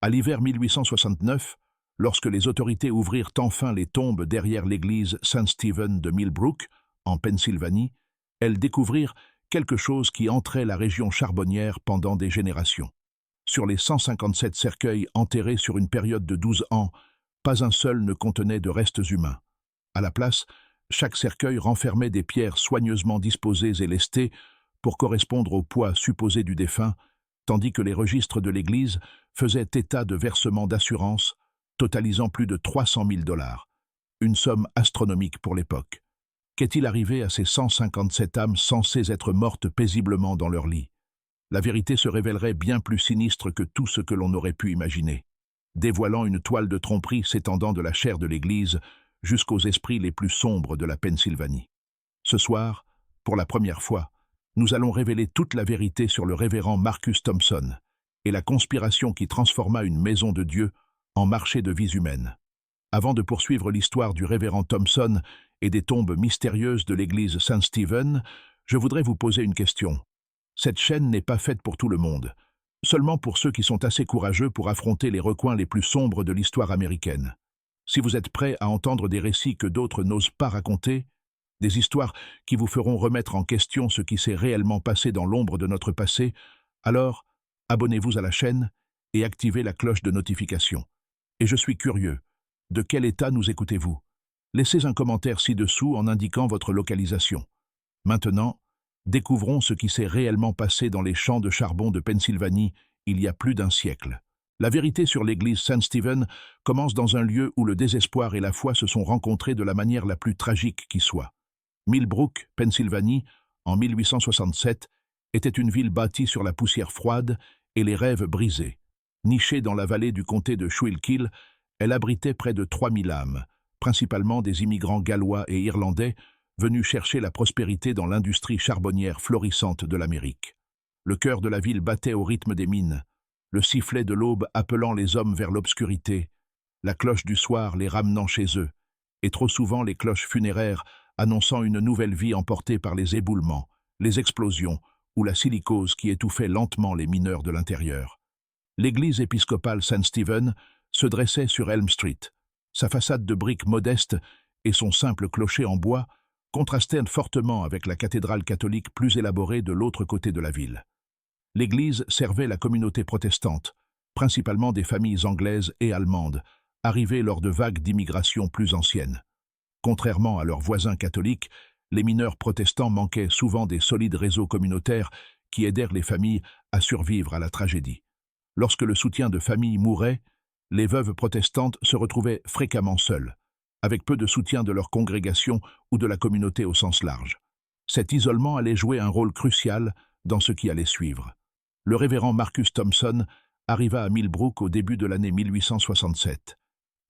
À l'hiver 1869, lorsque les autorités ouvrirent enfin les tombes derrière l'église Saint-Stephen de Millbrook, en Pennsylvanie, elles découvrirent quelque chose qui entrait la région charbonnière pendant des générations. Sur les 157 cercueils enterrés sur une période de 12 ans, pas un seul ne contenait de restes humains. À la place, chaque cercueil renfermait des pierres soigneusement disposées et lestées pour correspondre au poids supposé du défunt, tandis que les registres de l'Église faisaient état de versements d'assurance totalisant plus de 300 000 $, une somme astronomique pour l'époque. Qu'est-il arrivé à ces 157 âmes censées être mortes paisiblement dans leur lit? La vérité se révélerait bien plus sinistre que tout ce que l'on aurait pu imaginer, dévoilant une toile de tromperie s'étendant de la chair de l'Église jusqu'aux esprits les plus sombres de la Pennsylvanie. Ce soir, pour la première fois, nous allons révéler toute la vérité sur le révérend Marcus Thompson et la conspiration qui transforma une maison de Dieu en marché de vies humaines. Avant de poursuivre l'histoire du révérend Thompson et des tombes mystérieuses de l'église Saint-Stephen, je voudrais vous poser une question. Cette chaîne n'est pas faite pour tout le monde, seulement pour ceux qui sont assez courageux pour affronter les recoins les plus sombres de l'histoire américaine. Si vous êtes prêts à entendre des récits que d'autres n'osent pas raconter, des histoires qui vous feront remettre en question ce qui s'est réellement passé dans l'ombre de notre passé, alors abonnez-vous à la chaîne et activez la cloche de notification. Et je suis curieux, de quel état nous écoutez-vous? Laissez un commentaire ci-dessous en indiquant votre localisation. Maintenant, découvrons ce qui s'est réellement passé dans les champs de charbon de Pennsylvanie il y a plus d'un siècle. La vérité sur l'église Saint-Stephen commence dans un lieu où le désespoir et la foi se sont rencontrés de la manière la plus tragique qui soit. Millbrook, Pennsylvanie, en 1867, était une ville bâtie sur la poussière froide et les rêves brisés. Nichée dans la vallée du comté de Schuylkill, elle abritait près de 3000 âmes, principalement des immigrants gallois et irlandais venus chercher la prospérité dans l'industrie charbonnière florissante de l'Amérique. Le cœur de la ville battait au rythme des mines, le sifflet de l'aube appelant les hommes vers l'obscurité, la cloche du soir les ramenant chez eux, et trop souvent les cloches funéraires annonçant une nouvelle vie emportée par les éboulements, les explosions ou la silicose qui étouffait lentement les mineurs de l'intérieur. L'église épiscopale Saint-Stephen se dressait sur Elm Street. Sa façade de briques modeste et son simple clocher en bois contrastaient fortement avec la cathédrale catholique plus élaborée de l'autre côté de la ville. L'église servait la communauté protestante, principalement des familles anglaises et allemandes, arrivées lors de vagues d'immigration plus anciennes. Contrairement à leurs voisins catholiques, les mineurs protestants manquaient souvent des solides réseaux communautaires qui aidèrent les familles à survivre à la tragédie. Lorsque le soutien de famille mourait, les veuves protestantes se retrouvaient fréquemment seules, avec peu de soutien de leur congrégation ou de la communauté au sens large. Cet isolement allait jouer un rôle crucial dans ce qui allait suivre. Le révérend Marcus Thompson arriva à Millbrook au début de l'année 1867.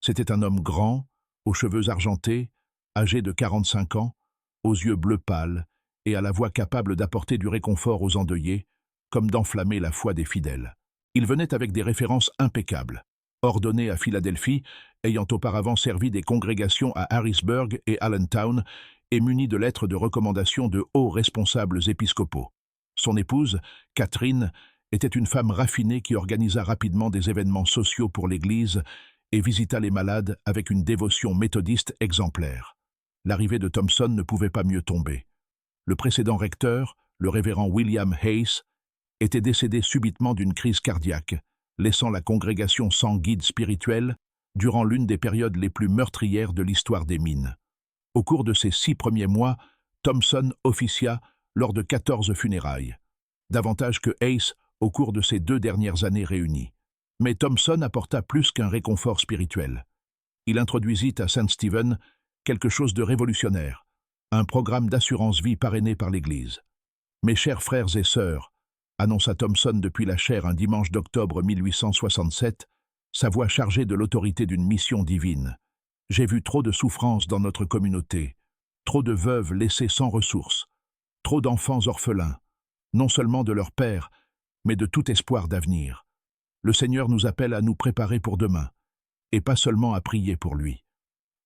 C'était un homme grand, aux cheveux argentés, âgé de 45 ans, aux yeux bleu pâle et à la voix capable d'apporter du réconfort aux endeuillés, comme d'enflammer la foi des fidèles. Il venait avec des références impeccables. Ordonné à Philadelphie, ayant auparavant servi des congrégations à Harrisburg et Allentown, et muni de lettres de recommandation de hauts responsables épiscopaux. Son épouse, Catherine, était une femme raffinée qui organisa rapidement des événements sociaux pour l'Église et visita les malades avec une dévotion méthodiste exemplaire. L'arrivée de Thompson ne pouvait pas mieux tomber. Le précédent recteur, le révérend William Hayes, était décédé subitement d'une crise cardiaque, laissant la congrégation sans guide spirituel durant l'une des périodes les plus meurtrières de l'histoire des mines. Au cours de ces 6 premiers mois, Thompson officia lors de 14 funérailles, davantage que Hayes au cours de ses 2 dernières années réunies. Mais Thompson apporta plus qu'un réconfort spirituel. Il introduisit à Saint-Stephen quelque chose de révolutionnaire, un programme d'assurance-vie parrainé par l'Église. « Mes chers frères et sœurs », annonça Thompson depuis la chaire un dimanche d'octobre 1867, sa voix chargée de l'autorité d'une mission divine. « J'ai vu trop de souffrances dans notre communauté, trop de veuves laissées sans ressources, trop d'enfants orphelins, non seulement de leur père, mais de tout espoir d'avenir. Le Seigneur nous appelle à nous préparer pour demain, et pas seulement à prier pour lui. »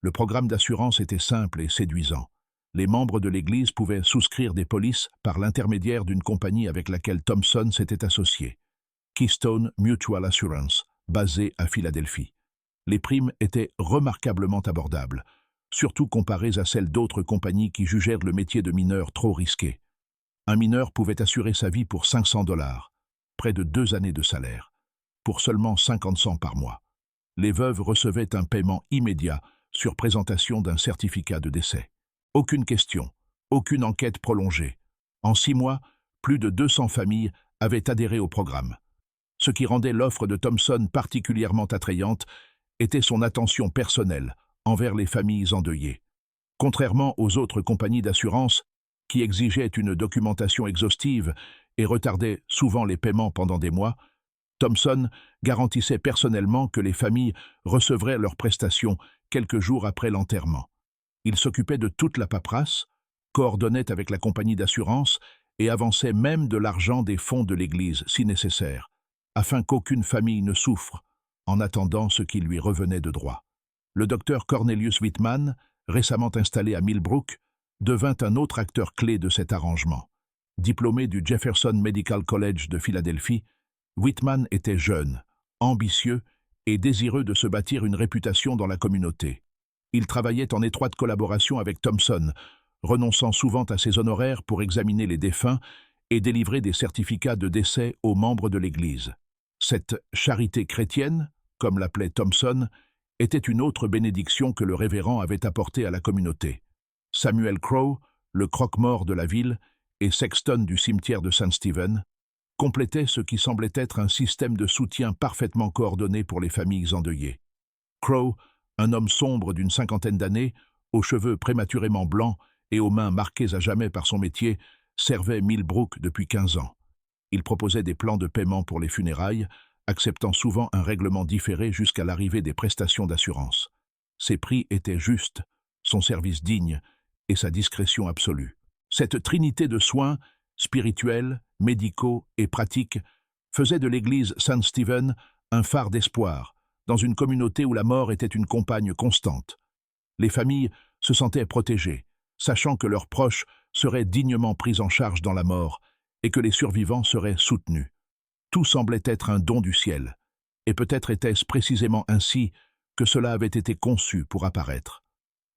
Le programme d'assurance était simple et séduisant. Les membres de l'Église pouvaient souscrire des polices par l'intermédiaire d'une compagnie avec laquelle Thompson s'était associé, Keystone Mutual Assurance, basée à Philadelphie. Les primes étaient remarquablement abordables, surtout comparées à celles d'autres compagnies qui jugèrent le métier de mineur trop risqué. Un mineur pouvait assurer sa vie pour 500 $, près de 2 années de salaire, pour seulement 50 cents par mois. Les veuves recevaient un paiement immédiat sur présentation d'un certificat de décès. Aucune question, aucune enquête prolongée. En 6 mois, plus de 200 familles avaient adhéré au programme. Ce qui rendait l'offre de Thompson particulièrement attrayante était son attention personnelle envers les familles endeuillées. Contrairement aux autres compagnies d'assurance, qui exigeaient une documentation exhaustive et retardaient souvent les paiements pendant des mois, Thompson garantissait personnellement que les familles recevraient leurs prestations quelques jours après l'enterrement. Il s'occupait de toute la paperasse, coordonnait avec la compagnie d'assurance et avançait même de l'argent des fonds de l'Église si nécessaire, afin qu'aucune famille ne souffre en attendant ce qui lui revenait de droit. Le docteur Cornelius Whitman, récemment installé à Millbrook, devint un autre acteur clé de cet arrangement. Diplômé du Jefferson Medical College de Philadelphie, Whitman était jeune, ambitieux et désireux de se bâtir une réputation dans la communauté. Il travaillait en étroite collaboration avec Thompson, renonçant souvent à ses honoraires pour examiner les défunts et délivrer des certificats de décès aux membres de l'Église. Cette « charité chrétienne », comme l'appelait Thompson, était une autre bénédiction que le révérend avait apportée à la communauté. Samuel Crowe, le croque-mort de la ville, et sexton du cimetière de St. Stephen, complétaient ce qui semblait être un système de soutien parfaitement coordonné pour les familles endeuillées. Crowe, un homme sombre d'une 50aine d'années, aux cheveux prématurément blancs et aux mains marquées à jamais par son métier, servait Millbrook depuis 15 ans. Il proposait des plans de paiement pour les funérailles, acceptant souvent un règlement différé jusqu'à l'arrivée des prestations d'assurance. Ses prix étaient justes, son service digne et sa discrétion absolue. Cette trinité de soins, spirituels, médicaux et pratiques, faisait de l'église St. Stephen un phare d'espoir, dans une communauté où la mort était une compagne constante. Les familles se sentaient protégées, sachant que leurs proches seraient dignement pris en charge dans la mort et que les survivants seraient soutenus. Tout semblait être un don du ciel, et peut-être était-ce précisément ainsi que cela avait été conçu pour apparaître.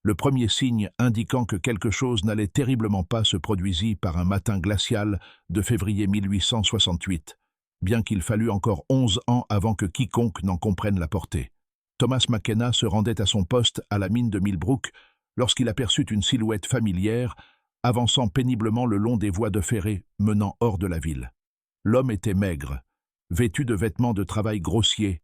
Le premier signe indiquant que quelque chose n'allait terriblement pas se produisit par un matin glacial de février 1868, bien qu'il fallut encore 11 ans avant que quiconque n'en comprenne la portée. Thomas McKenna se rendait à son poste à la mine de Millbrook lorsqu'il aperçut une silhouette familière avançant péniblement le long des voies de ferrée menant hors de la ville. L'homme était maigre, vêtu de vêtements de travail grossiers,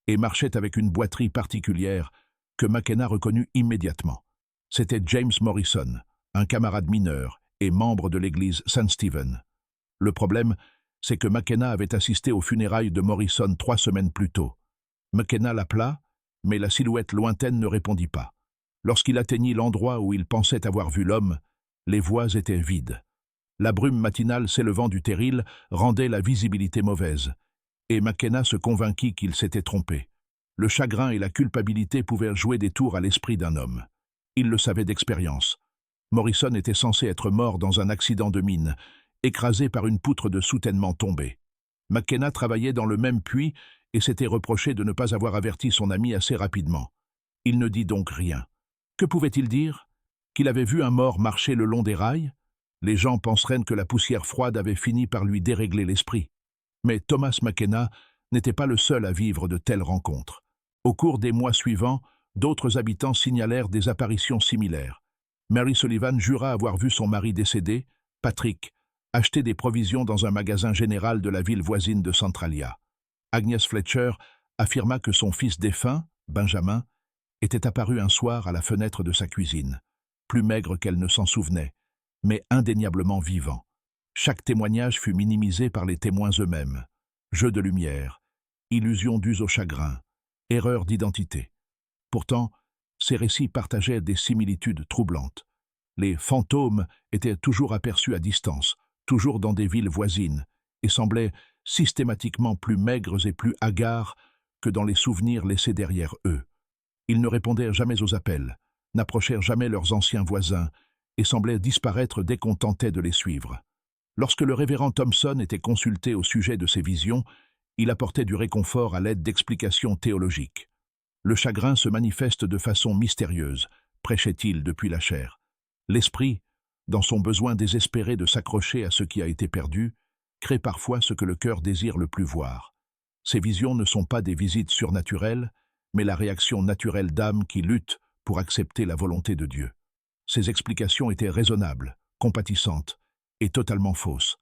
et marchait avec une boiterie particulière que McKenna reconnut immédiatement. C'était James Morrison, un camarade mineur et membre de l'église St. Stephen. Le problème, c'est que McKenna avait assisté aux funérailles de Morrison 3 semaines plus tôt. McKenna l'appela, mais la silhouette lointaine ne répondit pas. Lorsqu'il atteignit l'endroit où il pensait avoir vu l'homme, les voies étaient vides. La brume matinale s'élevant du terril rendait la visibilité mauvaise, et McKenna se convainquit qu'il s'était trompé. Le chagrin et la culpabilité pouvaient jouer des tours à l'esprit d'un homme. Il le savait d'expérience. Morrison était censé être mort dans un accident de mine, écrasé par une poutre de soutènement tombée. McKenna travaillait dans le même puits et s'était reproché de ne pas avoir averti son ami assez rapidement. Il ne dit donc rien. Que pouvait-il dire? Qu'il avait vu un mort marcher le long des rails? Les gens penseraient que la poussière froide avait fini par lui dérégler l'esprit. Mais Thomas McKenna n'était pas le seul à vivre de telles rencontres. Au cours des mois suivants, d'autres habitants signalèrent des apparitions similaires. Mary Sullivan jura avoir vu son mari décédé, Patrick, acheter des provisions dans un magasin général de la ville voisine de Centralia. Agnes Fletcher affirma que son fils défunt, Benjamin, était apparu un soir à la fenêtre de sa cuisine, plus maigre qu'elle ne s'en souvenait, mais indéniablement vivant. Chaque témoignage fut minimisé par les témoins eux-mêmes. Jeu de lumière, illusion dues au chagrin, erreur d'identité. Pourtant, ces récits partageaient des similitudes troublantes. Les fantômes étaient toujours aperçus à distance, toujours dans des villes voisines, et semblaient systématiquement plus maigres et plus hagards que dans les souvenirs laissés derrière eux. Ils ne répondirent jamais aux appels, n'approchèrent jamais leurs anciens voisins, et semblaient disparaître dès qu'on tentait de les suivre. Lorsque le révérend Thompson était consulté au sujet de ces visions, Il apportait du réconfort à l'aide d'explications théologiques. Le chagrin se manifeste de façon mystérieuse, prêchait-il depuis la chair. L'esprit, dans son besoin désespéré de s'accrocher à ce qui a été perdu, crée parfois ce que le cœur désire le plus voir. Ces visions ne sont pas des visites surnaturelles, mais la réaction naturelle d'âmes qui luttent pour accepter la volonté de Dieu. Ces explications étaient raisonnables, compatissantes et totalement fausses.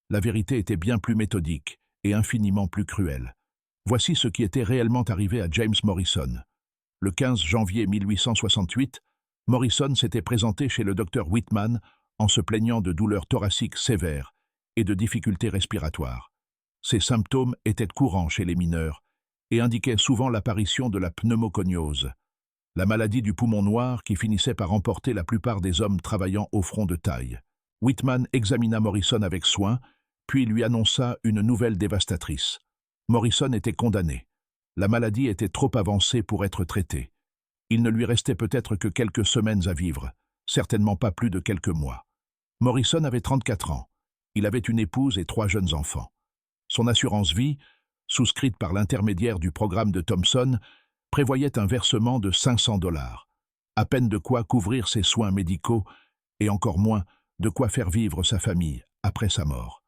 La vérité était bien plus méthodique et infiniment plus cruelle. Voici ce qui était réellement arrivé à James Morrison. Le 15 janvier 1868, Morrison s'était présenté chez le docteur Whitman en se plaignant de douleurs thoraciques sévères et de difficultés respiratoires. Ces symptômes étaient courants chez les mineurs et indiquaient souvent l'apparition de la pneumoconiose, la maladie du poumon noir qui finissait par emporter la plupart des hommes travaillant au front de taille. Whitman examina Morrison avec soin, puis lui annonça une nouvelle dévastatrice. Morrison était condamné. La maladie était trop avancée pour être traitée. Il ne lui restait peut-être que quelques semaines à vivre, certainement pas plus de quelques mois. Morrison avait 34 ans. Il avait une épouse et 3 jeunes enfants. Son assurance vie, souscrite par l'intermédiaire du programme de Thompson, prévoyait un versement de $500, à peine de quoi couvrir ses soins médicaux et encore moins de quoi faire vivre sa famille après sa mort.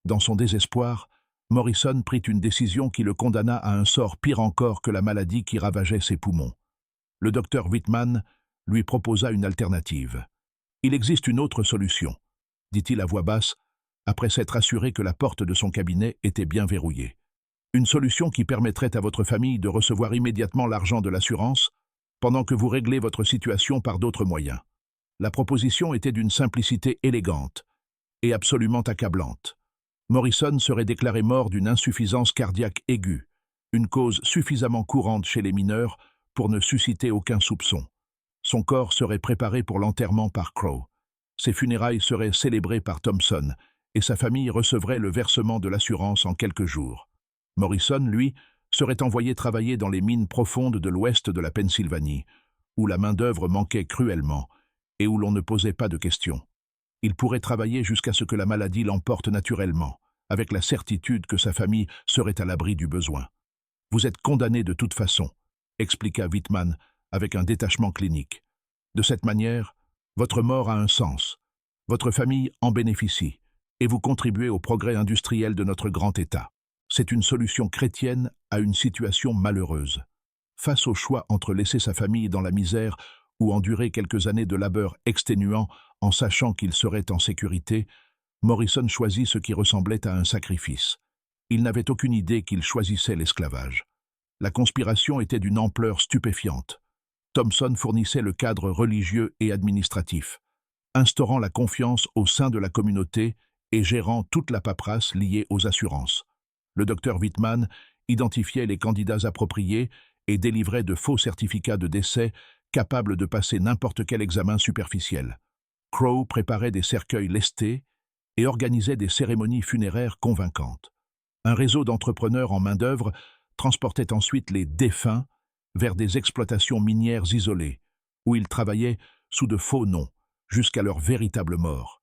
Dans son désespoir, Morrison prit une décision qui le condamna à un sort pire encore que la maladie qui ravageait ses poumons. Le docteur Whitman lui proposa une alternative. « Il existe une autre solution », dit-il à voix basse, après s'être assuré que la porte de son cabinet était bien verrouillée. « Une solution qui permettrait à votre famille de recevoir immédiatement l'argent de l'assurance, pendant que vous réglez votre situation par d'autres moyens. » La proposition était d'une simplicité élégante et absolument accablante. Morrison serait déclaré mort d'une insuffisance cardiaque aiguë, une cause suffisamment courante chez les mineurs pour ne susciter aucun soupçon. Son corps serait préparé pour l'enterrement par Crowe. Ses funérailles seraient célébrées par Thompson et sa famille recevrait le versement de l'assurance en quelques jours. Morrison, lui, serait envoyé travailler dans les mines profondes de l'ouest de la Pennsylvanie, où la main-d'œuvre manquait cruellement et où l'on ne posait pas de questions. Il pourrait travailler jusqu'à ce que la maladie l'emporte naturellement, avec la certitude que sa famille serait à l'abri du besoin. « Vous êtes condamné de toute façon », expliqua Whitman avec un détachement clinique. « De cette manière, votre mort a un sens, votre famille en bénéficie, et vous contribuez au progrès industriel de notre grand État. C'est une solution chrétienne à une situation malheureuse. » Face au choix entre laisser sa famille dans la misère ou endurer quelques années de labeur exténuant en sachant qu'il serait en sécurité, Morrison choisit ce qui ressemblait à un sacrifice. Il n'avait aucune idée qu'il choisissait l'esclavage. La conspiration était d'une ampleur stupéfiante. Thompson fournissait le cadre religieux et administratif, instaurant la confiance au sein de la communauté et gérant toute la paperasse liée aux assurances. Le docteur Whitman identifiait les candidats appropriés et délivrait de faux certificats de décès capables de passer n'importe quel examen superficiel. Crowe préparait des cercueils lestés et organisait des cérémonies funéraires convaincantes. Un réseau d'entrepreneurs en main-d'œuvre transportait ensuite les défunts vers des exploitations minières isolées, où ils travaillaient sous de faux noms, jusqu'à leur véritable mort.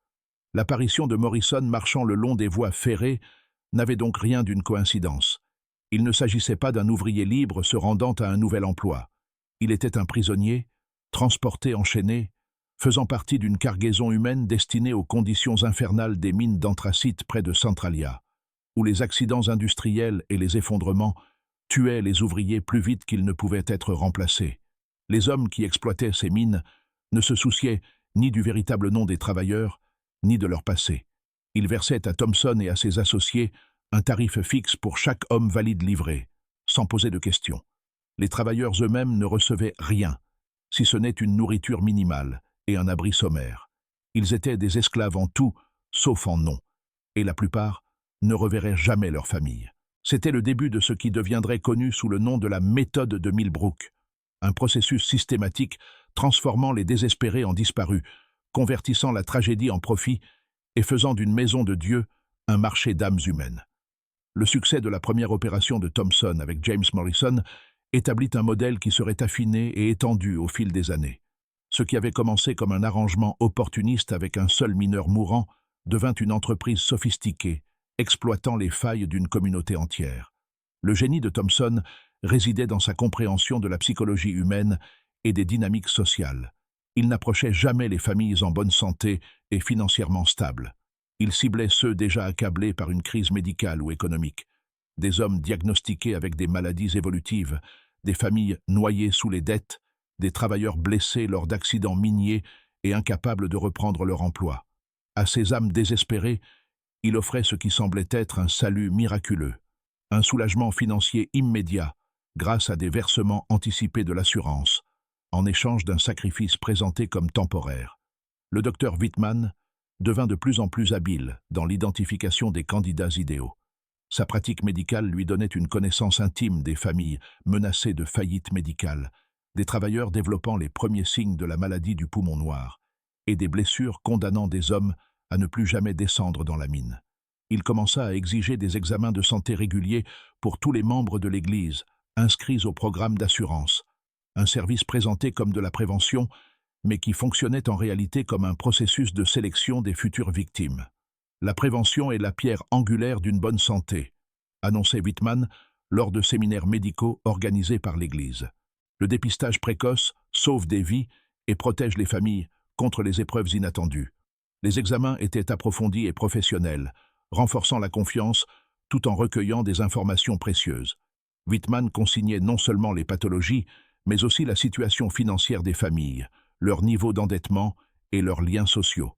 L'apparition de Morrison marchant le long des voies ferrées n'avait donc rien d'une coïncidence. Il ne s'agissait pas d'un ouvrier libre se rendant à un nouvel emploi. Il était un prisonnier, transporté, enchaîné, faisant partie d'une cargaison humaine destinée aux conditions infernales des mines d'anthracite près de Centralia, où les accidents industriels et les effondrements tuaient les ouvriers plus vite qu'ils ne pouvaient être remplacés. Les hommes qui exploitaient ces mines ne se souciaient ni du véritable nom des travailleurs, ni de leur passé. Ils versaient à Thompson et à ses associés un tarif fixe pour chaque homme valide livré, sans poser de questions. Les travailleurs eux-mêmes ne recevaient rien, si ce n'est une nourriture minimale et un abri sommaire. Ils étaient des esclaves en tout, sauf en nom, et la plupart ne reverraient jamais leur famille. C'était le début de ce qui deviendrait connu sous le nom de la méthode de Millbrook, un processus systématique transformant les désespérés en disparus, convertissant la tragédie en profit et faisant d'une maison de Dieu un marché d'âmes humaines. Le succès de la première opération de Thompson avec James Morrison établit un modèle qui serait affiné et étendu au fil des années. Ce qui avait commencé comme un arrangement opportuniste avec un seul mineur mourant devint une entreprise sophistiquée, exploitant les failles d'une communauté entière. Le génie de Thomson résidait dans sa compréhension de la psychologie humaine et des dynamiques sociales. Il n'approchait jamais les familles en bonne santé et financièrement stables. Il ciblait ceux déjà accablés par une crise médicale ou économique, des hommes diagnostiqués avec des maladies évolutives, des familles noyées sous les dettes, des travailleurs blessés lors d'accidents miniers et incapables de reprendre leur emploi. À ces âmes désespérées, il offrait ce qui semblait être un salut miraculeux, un soulagement financier immédiat grâce à des versements anticipés de l'assurance, en échange d'un sacrifice présenté comme temporaire. Le docteur Whitman devint de plus en plus habile dans l'identification des candidats idéaux. Sa pratique médicale lui donnait une connaissance intime des familles menacées de faillite médicale, des travailleurs développant les premiers signes de la maladie du poumon noir, et des blessures condamnant des hommes à ne plus jamais descendre dans la mine. Il commença à exiger des examens de santé réguliers pour tous les membres de l'Église, inscrits au programme d'assurance, un service présenté comme de la prévention, mais qui fonctionnait en réalité comme un processus de sélection des futures victimes. La prévention est la pierre angulaire d'une bonne santé, annonçait Whitman lors de séminaires médicaux organisés par l'Église. Le dépistage précoce sauve des vies et protège les familles contre les épreuves inattendues. Les examens étaient approfondis et professionnels, renforçant la confiance tout en recueillant des informations précieuses. Whitman consignait non seulement les pathologies, mais aussi la situation financière des familles, leur niveau d'endettement et leurs liens sociaux.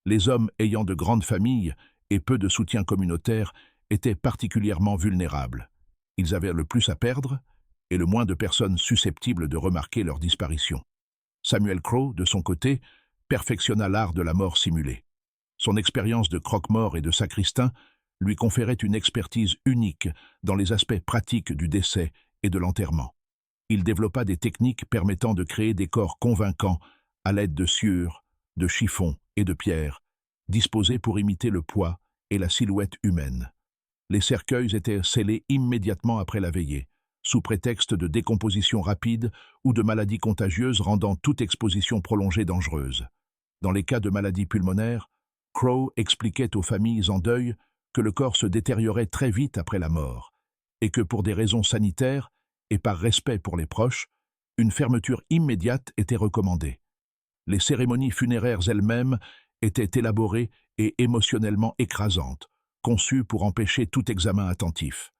Les hommes ayant de grandes familles et peu de soutien communautaire étaient particulièrement vulnérables. Ils avaient le plus à perdre et le moins de personnes susceptibles de remarquer leur disparition. Samuel Crowe, de son côté, perfectionna l'art de la mort simulée. Son expérience de croque-mort et de sacristain lui conférait une expertise unique dans les aspects pratiques du décès et de l'enterrement. Il développa des techniques permettant de créer des corps convaincants à l'aide de sciures, de chiffons et de pierres, disposés pour imiter le poids et la silhouette humaine. Les cercueils étaient scellés immédiatement après la veillée, sous prétexte de décomposition rapide ou de maladies contagieuses rendant toute exposition prolongée dangereuse. Dans les cas de maladies pulmonaires, Crowe expliquait aux familles en deuil que le corps se détériorait très vite après la mort, et que pour des raisons sanitaires et par respect pour les proches, une fermeture immédiate était recommandée. Les cérémonies funéraires elles-mêmes étaient élaborées et émotionnellement écrasantes, conçues pour empêcher tout examen attentif.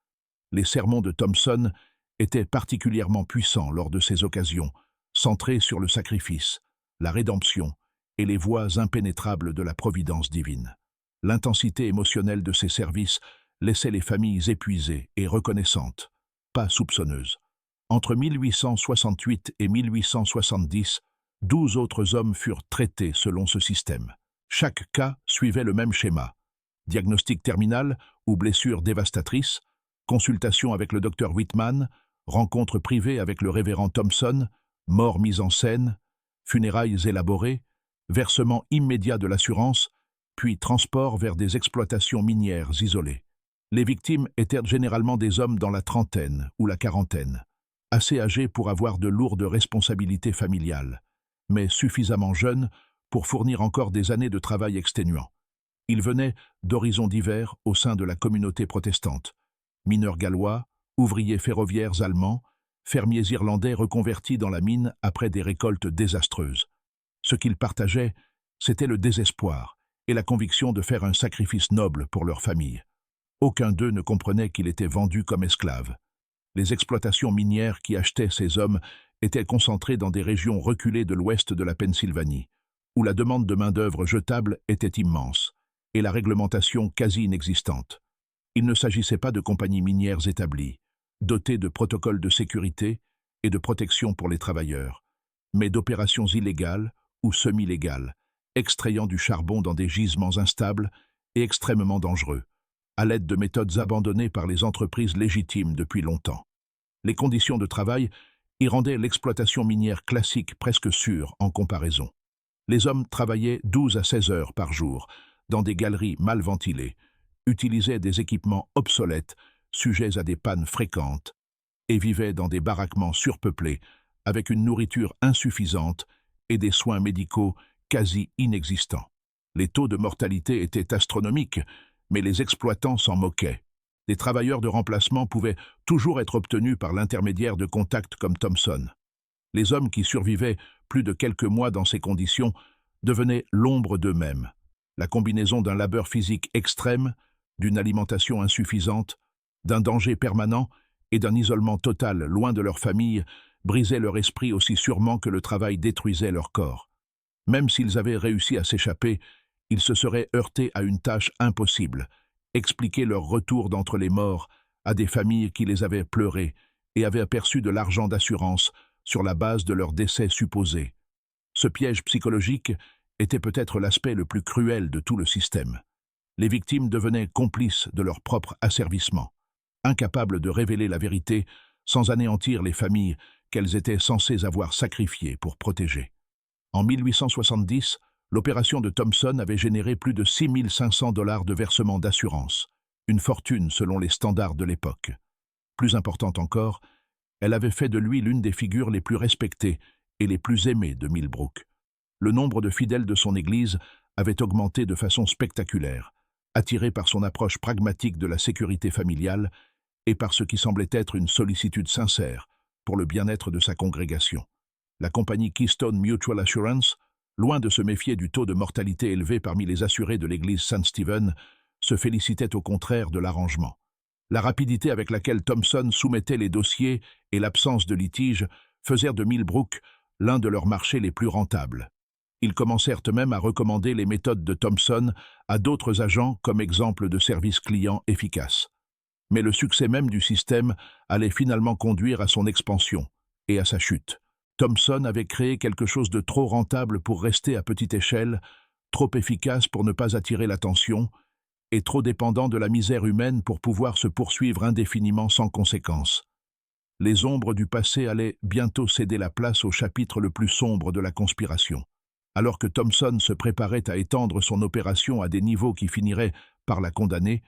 Les sermons de Thomson étaient particulièrement puissants lors de ces occasions, centrés sur le sacrifice, la rédemption et les voies impénétrables de la providence divine. L'intensité émotionnelle de ces services laissait les familles épuisées et reconnaissantes, pas soupçonneuses. Entre 1868 et 1870, 12 autres hommes furent traités selon ce système. Chaque cas suivait le même schéma. Diagnostic terminal ou blessure dévastatrice, consultation avec le docteur Whitman, rencontre privée avec le révérend Thomson, mort mise en scène, funérailles élaborées, versement immédiat de l'assurance, puis transport vers des exploitations minières isolées. Les victimes étaient généralement des hommes dans la trentaine ou la quarantaine, assez âgés pour avoir de lourdes responsabilités familiales, mais suffisamment jeunes pour fournir encore des années de travail exténuant. Ils venaient d'horizons divers au sein de la communauté protestante. Mineurs gallois, ouvriers ferroviaires allemands, fermiers irlandais reconvertis dans la mine après des récoltes désastreuses. Ce qu'ils partageaient, c'était le désespoir et la conviction de faire un sacrifice noble pour leur famille. Aucun d'eux ne comprenait qu'il était vendu comme esclave. Les exploitations minières qui achetaient ces hommes étaient concentrées dans des régions reculées de l'ouest de la Pennsylvanie, où la demande de main-d'œuvre jetable était immense et la réglementation quasi inexistante. Il ne s'agissait pas de compagnies minières établies, dotées de protocoles de sécurité et de protection pour les travailleurs, mais d'opérations illégales ou semi-légales, extrayant du charbon dans des gisements instables et extrêmement dangereux, à l'aide de méthodes abandonnées par les entreprises légitimes depuis longtemps. Les conditions de travail y rendaient l'exploitation minière classique presque sûre en comparaison. Les hommes travaillaient 12 à 16 heures par jour, dans des galeries mal ventilées, utilisaient des équipements obsolètes, sujets à des pannes fréquentes, et vivaient dans des baraquements surpeuplés, avec une nourriture insuffisante et des soins médicaux quasi inexistants. Les taux de mortalité étaient astronomiques, mais les exploitants s'en moquaient. Des travailleurs de remplacement pouvaient toujours être obtenus par l'intermédiaire de contacts comme Thompson. Les hommes qui survivaient plus de quelques mois dans ces conditions devenaient l'ombre d'eux-mêmes. La combinaison d'un labeur physique extrême, d'une alimentation insuffisante, d'un danger permanent et d'un isolement total loin de leur famille brisait leur esprit aussi sûrement que le travail détruisait leur corps. Même s'ils avaient réussi à s'échapper, ils se seraient heurtés à une tâche impossible, expliquer leur retour d'entre les morts à des familles qui les avaient pleurés et avaient aperçu de l'argent d'assurance sur la base de leur décès supposé. Ce piège psychologique était peut-être l'aspect le plus cruel de tout le système. Les victimes devenaient complices de leur propre asservissement, incapables de révéler la vérité sans anéantir les familles qu'elles étaient censées avoir sacrifiées pour protéger. En 1870, l'opération de Thompson avait généré plus de 6 500 $ de versements d'assurance, une fortune selon les standards de l'époque. Plus importante encore, elle avait fait de lui l'une des figures les plus respectées et les plus aimées de Millbrook. Le nombre de fidèles de son Église avait augmenté de façon spectaculaire, attiré par son approche pragmatique de la sécurité familiale et par ce qui semblait être une sollicitude sincère pour le bien-être de sa congrégation. La compagnie Keystone Mutual Assurance, loin de se méfier du taux de mortalité élevé parmi les assurés de l'église St. Stephen, se félicitait au contraire de l'arrangement. La rapidité avec laquelle Thompson soumettait les dossiers et l'absence de litige faisèrent de Millbrook l'un de leurs marchés les plus rentables. Ils commencèrent eux-mêmes à recommander les méthodes de Thompson à d'autres agents comme exemple de service client efficace. Mais le succès même du système allait finalement conduire à son expansion et à sa chute. Thompson avait créé quelque chose de trop rentable pour rester à petite échelle, trop efficace pour ne pas attirer l'attention, et trop dépendant de la misère humaine pour pouvoir se poursuivre indéfiniment sans conséquence. Les ombres du passé allaient bientôt céder la place au chapitre le plus sombre de la conspiration. Alors que Thompson se préparait à étendre son opération à des niveaux qui finiraient par la condamner,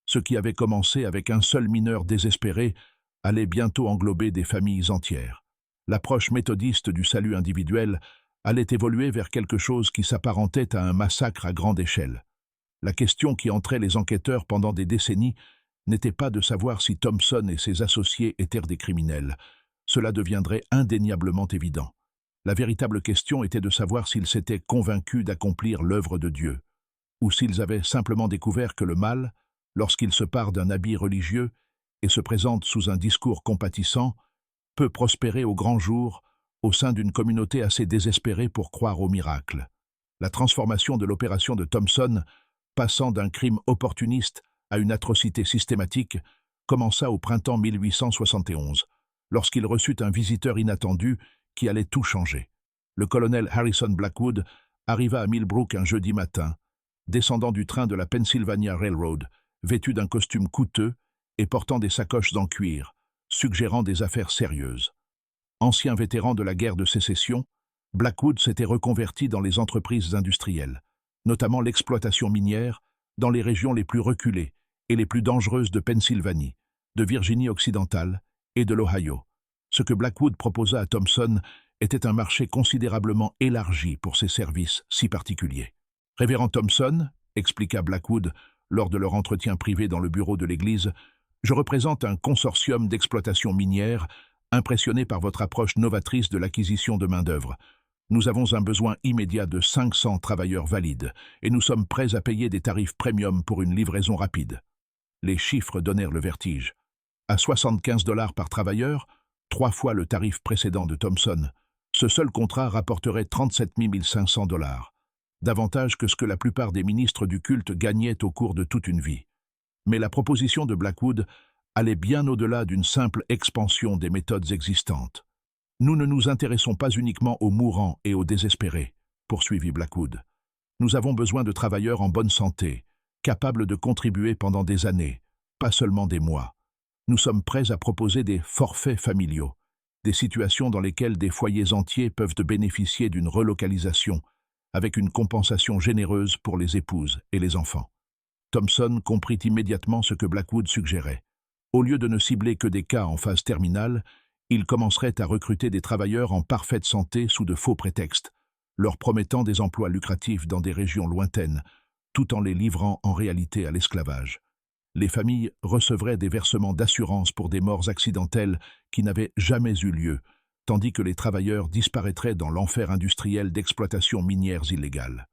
ce qui avait commencé avec un seul mineur désespéré allait bientôt englober des familles entières. L'approche méthodiste du salut individuel allait évoluer vers quelque chose qui s'apparentait à un massacre à grande échelle. La question qui entrait les enquêteurs pendant des décennies n'était pas de savoir si Thompson et ses associés étaient des criminels. Cela deviendrait indéniablement évident. La véritable question était de savoir s'ils s'étaient convaincus d'accomplir l'œuvre de Dieu, ou s'ils avaient simplement découvert que le mal, lorsqu'il se pare d'un habit religieux et se présente sous un discours compatissant, peut prospérer au grand jour au sein d'une communauté assez désespérée pour croire au miracle. La transformation de l'opération de Thompson, passant d'un crime opportuniste à une atrocité systématique, commença au printemps 1871, lorsqu'il reçut un visiteur inattendu qui allait tout changer. Le colonel Harrison Blackwood arriva à Millbrook un jeudi matin, descendant du train de la Pennsylvania Railroad, vêtu d'un costume coûteux et portant des sacoches en cuir, suggérant des affaires sérieuses. Ancien vétéran de la guerre de sécession, Blackwood s'était reconverti dans les entreprises industrielles, notamment l'exploitation minière, dans les régions les plus reculées et les plus dangereuses de Pennsylvanie, de Virginie occidentale et de l'Ohio. Ce que Blackwood proposa à Thompson était un marché considérablement élargi pour ses services si particuliers. « Révérend Thompson, » expliqua Blackwood lors de leur entretien privé dans le bureau de l'église, « je représente un consortium d'exploitation minière impressionné par votre approche novatrice de l'acquisition de main-d'œuvre. Nous avons un besoin immédiat de 500 travailleurs valides et nous sommes prêts à payer des tarifs premium pour une livraison rapide. » Les chiffres donnèrent le vertige. À 75 $ par travailleur, 3 fois le tarif précédent de Thompson, ce seul contrat rapporterait 37 500 $, davantage que ce que la plupart des ministres du culte gagnaient au cours de toute une vie. Mais la proposition de Blackwood allait bien au-delà d'une simple expansion des méthodes existantes. « Nous ne nous intéressons pas uniquement aux mourants et aux désespérés, » poursuivit Blackwood. « Nous avons besoin de travailleurs en bonne santé, capables de contribuer pendant des années, pas seulement des mois. Nous sommes prêts à proposer des forfaits familiaux, des situations dans lesquelles des foyers entiers peuvent bénéficier d'une relocalisation, avec une compensation généreuse pour les épouses et les enfants. » Thompson comprit immédiatement ce que Blackwood suggérait. Au lieu de ne cibler que des cas en phase terminale, il commencerait à recruter des travailleurs en parfaite santé sous de faux prétextes, leur promettant des emplois lucratifs dans des régions lointaines, tout en les livrant en réalité à l'esclavage. Les familles recevraient des versements d'assurance pour des morts accidentelles qui n'avaient jamais eu lieu, tandis que les travailleurs disparaîtraient dans l'enfer industriel d'exploitation minière illégale.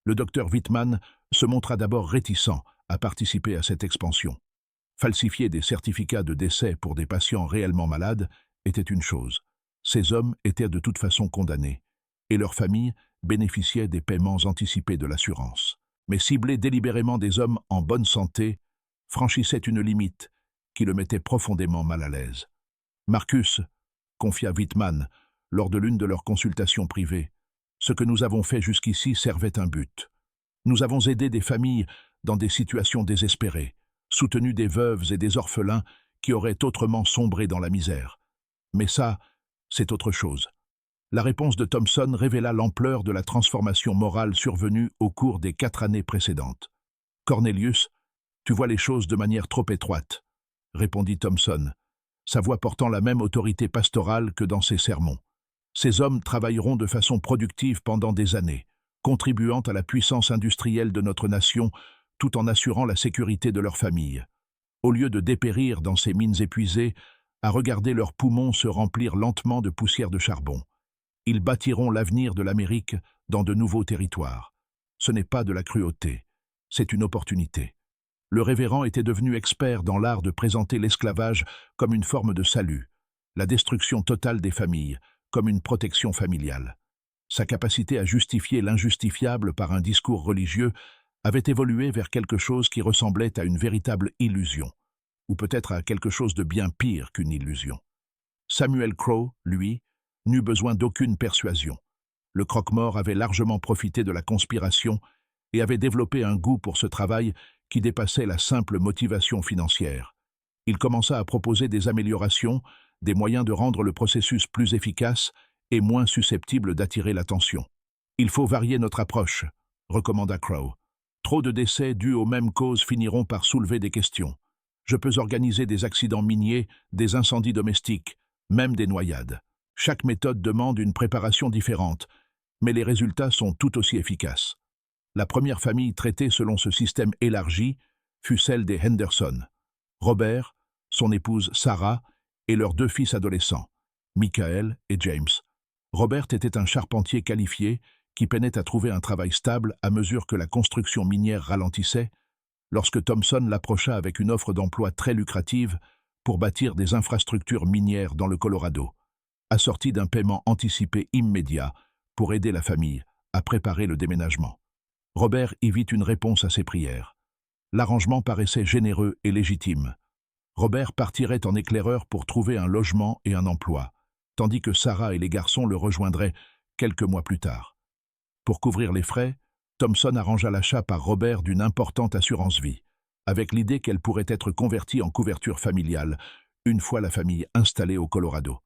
Le docteur Wittmann se montra d'abord réticent à participer à cette expansion. Falsifier des certificats de décès pour des patients réellement malades était une chose. Ces hommes étaient de toute façon condamnés, et leurs familles bénéficiaient des paiements anticipés de l'assurance. Mais cibler délibérément des hommes en bonne santé franchissait une limite qui le mettait profondément mal à l'aise. Marcus, confia Wittmann, lors de l'une de leurs consultations privées, ce que nous avons fait jusqu'ici servait un but. Nous avons aidé des familles dans des situations désespérées, soutenu des veuves et des orphelins qui auraient autrement sombré dans la misère. Mais ça, c'est autre chose. La réponse de Thompson révéla l'ampleur de la transformation morale survenue au cours des 4 années précédentes. « Cornelius, tu vois les choses de manière trop étroite, » répondit Thompson, sa voix portant la même autorité pastorale que dans ses sermons. « Ces hommes travailleront de façon productive pendant des années, contribuant à la puissance industrielle de notre nation tout en assurant la sécurité de leurs familles. Au lieu de dépérir dans ces mines épuisées, à regarder leurs poumons se remplir lentement de poussière de charbon. Ils bâtiront l'avenir de l'Amérique dans de nouveaux territoires. Ce n'est pas de la cruauté, c'est une opportunité. » Le révérend était devenu expert dans l'art de présenter l'esclavage comme une forme de salut, la destruction totale des familles, comme une protection familiale. Sa capacité à justifier l'injustifiable par un discours religieux avait évolué vers quelque chose qui ressemblait à une véritable illusion, ou peut-être à quelque chose de bien pire qu'une illusion. Samuel Crowe, lui, n'eut besoin d'aucune persuasion. Le croque-mort avait largement profité de la conspiration et avait développé un goût pour ce travail qui dépassait la simple motivation financière. Il commença à proposer des améliorations, des moyens de rendre le processus plus efficace et moins susceptible d'attirer l'attention. « Il faut varier notre approche », recommanda Crowe. « Trop de décès dus aux mêmes causes finiront par soulever des questions. Je peux organiser des accidents miniers, des incendies domestiques, même des noyades. Chaque méthode demande une préparation différente, mais les résultats sont tout aussi efficaces. » La première famille traitée selon ce système élargi fut celle des Henderson. Robert, son épouse Sarah et leurs 2 fils adolescents, Michael et James. Robert était un charpentier qualifié qui peinait à trouver un travail stable à mesure que la construction minière ralentissait, lorsque Thompson l'approcha avec une offre d'emploi très lucrative pour bâtir des infrastructures minières dans le Colorado, assortie d'un paiement anticipé immédiat pour aider la famille à préparer le déménagement. Robert y vit une réponse à ses prières. L'arrangement paraissait généreux et légitime. Robert partirait en éclaireur pour trouver un logement et un emploi, tandis que Sarah et les garçons le rejoindraient quelques mois plus tard. Pour couvrir les frais, Thompson arrangea l'achat par Robert d'une importante assurance-vie, avec l'idée qu'elle pourrait être convertie en couverture familiale une fois la famille installée au Colorado.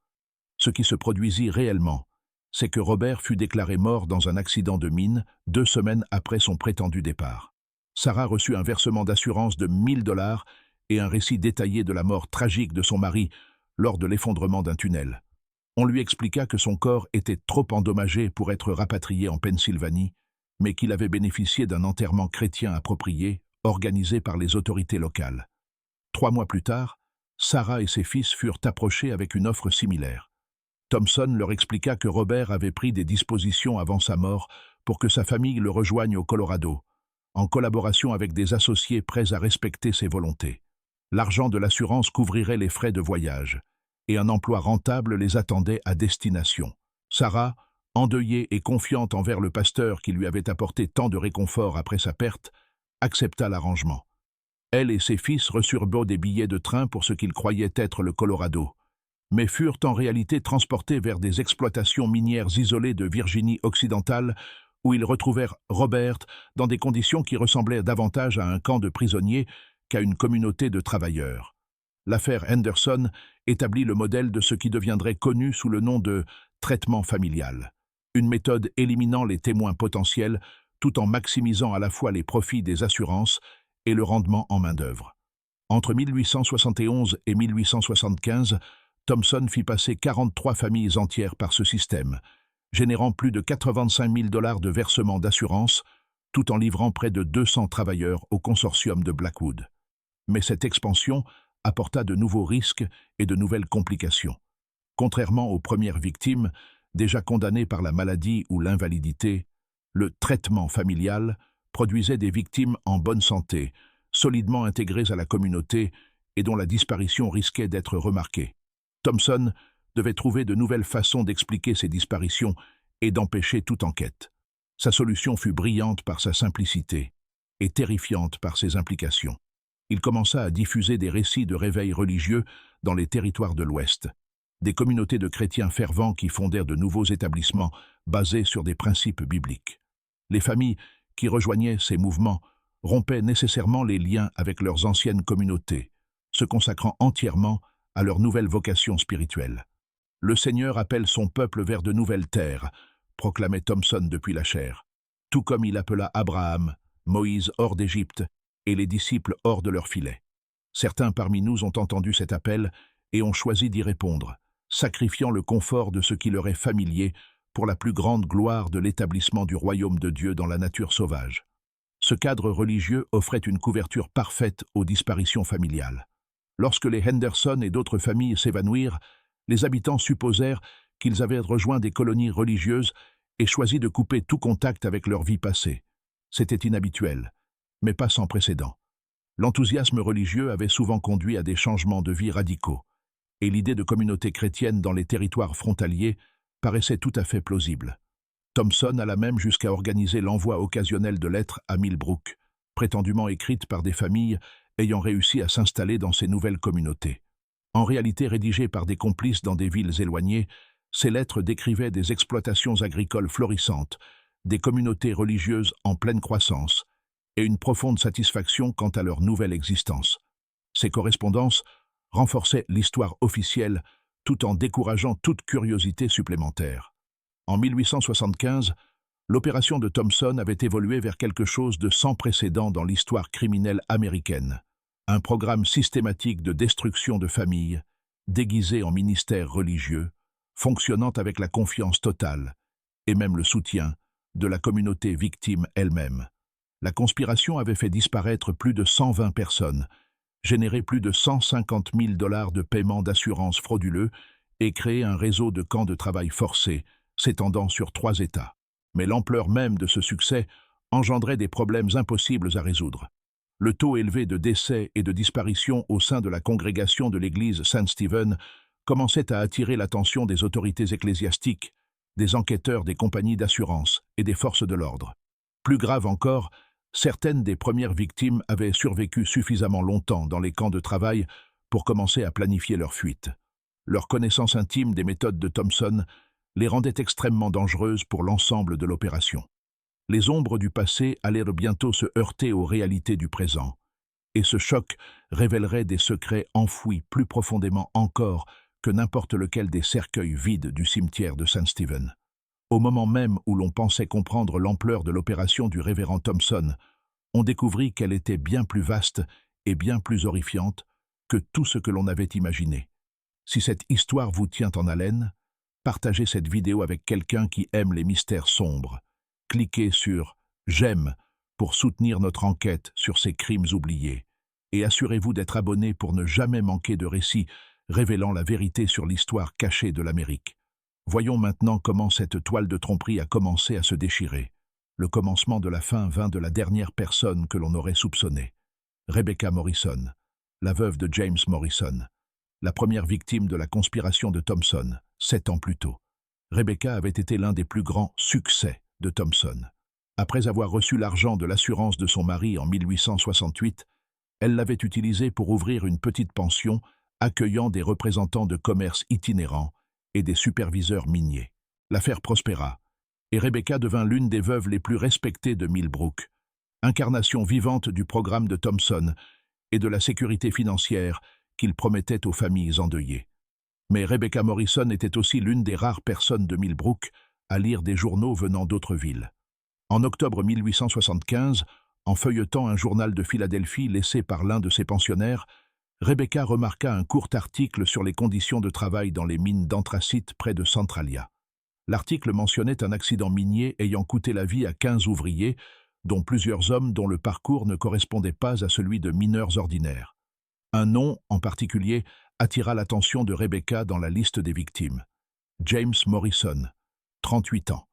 Ce qui se produisit réellement, c'est que Robert fut déclaré mort dans un accident de mine 2 semaines après son prétendu départ. Sarah reçut un versement d'assurance de 1 000 $ et un récit détaillé de la mort tragique de son mari lors de l'effondrement d'un tunnel. On lui expliqua que son corps était trop endommagé pour être rapatrié en Pennsylvanie, mais qu'il avait bénéficié d'un enterrement chrétien approprié, organisé par les autorités locales. 3 mois plus tard, Sarah et ses fils furent approchés avec une offre similaire. Thompson leur expliqua que Robert avait pris des dispositions avant sa mort pour que sa famille le rejoigne au Colorado, en collaboration avec des associés prêts à respecter ses volontés. L'argent de l'assurance couvrirait les frais de voyage, et un emploi rentable les attendait à destination. Sarah, endeuillée et confiante envers le pasteur qui lui avait apporté tant de réconfort après sa perte, accepta l'arrangement. Elle et ses fils reçurent des billets de train pour ce qu'ils croyaient être le Colorado, mais furent en réalité transportés vers des exploitations minières isolées de Virginie occidentale, où ils retrouvèrent Robert dans des conditions qui ressemblaient davantage à un camp de prisonniers qu'à une communauté de travailleurs. L'affaire Henderson établit le modèle de ce qui deviendrait connu sous le nom de « traitement familial », une méthode éliminant les témoins potentiels tout en maximisant à la fois les profits des assurances et le rendement en main-d'œuvre. Entre 1871 et 1875, Thompson fit passer 43 familles entières par ce système, générant plus de 85 000 $ de versements d'assurance, tout en livrant près de 200 travailleurs au consortium de Blackwood. Mais cette expansion apporta de nouveaux risques et de nouvelles complications. Contrairement aux premières victimes, déjà condamnées par la maladie ou l'invalidité, le traitement familial produisait des victimes en bonne santé, solidement intégrées à la communauté et dont la disparition risquait d'être remarquée. Thompson devait trouver de nouvelles façons d'expliquer ces disparitions et d'empêcher toute enquête. Sa solution fut brillante par sa simplicité et terrifiante par ses implications. Il commença à diffuser des récits de réveils religieux dans les territoires de l'Ouest, des communautés de chrétiens fervents qui fondèrent de nouveaux établissements basés sur des principes bibliques. Les familles qui rejoignaient ces mouvements rompaient nécessairement les liens avec leurs anciennes communautés, se consacrant entièrement à leur nouvelle vocation spirituelle. « Le Seigneur appelle son peuple vers de nouvelles terres », proclamait Thompson depuis la chaire, tout comme il appela Abraham, Moïse hors d'Égypte et les disciples hors de leur filet. Certains parmi nous ont entendu cet appel et ont choisi d'y répondre, sacrifiant le confort de ce qui leur est familier pour la plus grande gloire de l'établissement du royaume de Dieu dans la nature sauvage. Ce cadre religieux offrait une couverture parfaite aux disparitions familiales. Lorsque les Henderson et d'autres familles s'évanouirent, les habitants supposèrent qu'ils avaient rejoint des colonies religieuses et choisi de couper tout contact avec leur vie passée. C'était inhabituel, mais pas sans précédent. L'enthousiasme religieux avait souvent conduit à des changements de vie radicaux, et l'idée de communautés chrétiennes dans les territoires frontaliers paraissait tout à fait plausible. Thompson alla même jusqu'à organiser l'envoi occasionnel de lettres à Millbrook, prétendument écrites par des familles ayant réussi à s'installer dans ces nouvelles communautés. En réalité rédigées par des complices dans des villes éloignées, ces lettres décrivaient des exploitations agricoles florissantes, des communautés religieuses en pleine croissance, et une profonde satisfaction quant à leur nouvelle existence. Ces correspondances renforçaient l'histoire officielle tout en décourageant toute curiosité supplémentaire. En 1875, l'opération de Thompson avait évolué vers quelque chose de sans précédent dans l'histoire criminelle américaine. Un programme systématique de destruction de familles, déguisé en ministère religieux, fonctionnant avec la confiance totale, et même le soutien, de la communauté victime elle-même. La conspiration avait fait disparaître plus de 120 personnes, généré plus de 150 000 $ de paiements d'assurance frauduleux et créé un réseau de camps de travail forcés, s'étendant sur 3 États. Mais l'ampleur même de ce succès engendrait des problèmes impossibles à résoudre. Le taux élevé de décès et de disparitions au sein de la congrégation de l'église Saint-Stephen commençait à attirer l'attention des autorités ecclésiastiques, des enquêteurs des compagnies d'assurance et des forces de l'ordre. Plus grave encore, certaines des premières victimes avaient survécu suffisamment longtemps dans les camps de travail pour commencer à planifier leur fuite. Leur connaissance intime des méthodes de Thompson les rendait extrêmement dangereuses pour l'ensemble de l'opération. Les ombres du passé allèrent bientôt se heurter aux réalités du présent, et ce choc révélerait des secrets enfouis plus profondément encore que n'importe lequel des cercueils vides du cimetière de Saint-Stephen. Au moment même où l'on pensait comprendre l'ampleur de l'opération du révérend Thompson, on découvrit qu'elle était bien plus vaste et bien plus horrifiante que tout ce que l'on avait imaginé. Si cette histoire vous tient en haleine, partagez cette vidéo avec quelqu'un qui aime les mystères sombres. Cliquez sur « J'aime » pour soutenir notre enquête sur ces crimes oubliés. Et assurez-vous d'être abonné pour ne jamais manquer de récits révélant la vérité sur l'histoire cachée de l'Amérique. Voyons maintenant comment cette toile de tromperie a commencé à se déchirer. Le commencement de la fin vint de la dernière personne que l'on aurait soupçonnée. Rebecca Morrison, la veuve de James Morrison, la première victime de la conspiration de Thompson, 7 ans plus tôt. Rebecca avait été l'un des plus grands succès de Thompson. Après avoir reçu l'argent de l'assurance de son mari en 1868, elle l'avait utilisé pour ouvrir une petite pension accueillant des représentants de commerce itinérants et des superviseurs miniers. L'affaire prospéra, et Rebecca devint l'une des veuves les plus respectées de Millbrook, incarnation vivante du programme de Thompson et de la sécurité financière qu'il promettait aux familles endeuillées. Mais Rebecca Morrison était aussi l'une des rares personnes de Millbrook à lire des journaux venant d'autres villes. En octobre 1875, en feuilletant un journal de Philadelphie laissé par l'un de ses pensionnaires, Rebecca remarqua un court article sur les conditions de travail dans les mines d'anthracite près de Centralia. L'article mentionnait un accident minier ayant coûté la vie à 15 ouvriers, dont plusieurs hommes dont le parcours ne correspondait pas à celui de mineurs ordinaires. Un nom, en particulier, attira l'attention de Rebecca dans la liste des victimes. James Morrison, 38 ans,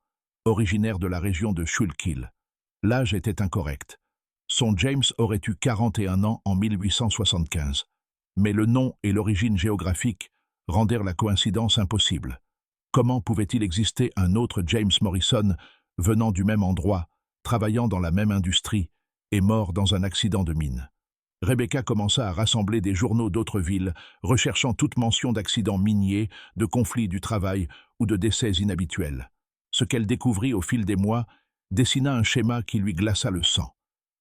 originaire de la région de Schuylkill. L'âge était incorrect. Son James aurait eu 41 ans en 1875. Mais le nom et l'origine géographique rendèrent la coïncidence impossible. Comment pouvait-il exister un autre James Morrison venant du même endroit, travaillant dans la même industrie et mort dans un accident de mine? Rebecca commença à rassembler des journaux d'autres villes, recherchant toute mention d'accidents miniers, de conflits du travail ou de décès inhabituels. Ce qu'elle découvrit au fil des mois dessina un schéma qui lui glaça le sang.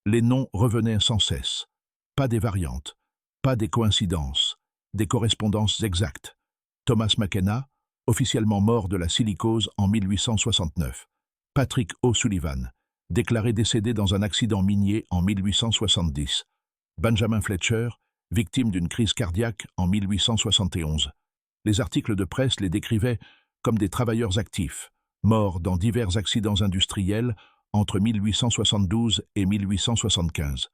Les noms revenaient sans cesse. Pas des variantes, pas des coïncidences, des correspondances exactes. Thomas McKenna, officiellement mort de la silicose en 1869. Patrick O'Sullivan, déclaré décédé dans un accident minier en 1870. Benjamin Fletcher, victime d'une crise cardiaque en 1871. Les articles de presse les décrivaient comme des travailleurs actifs, morts dans divers accidents industriels entre 1872 et 1875,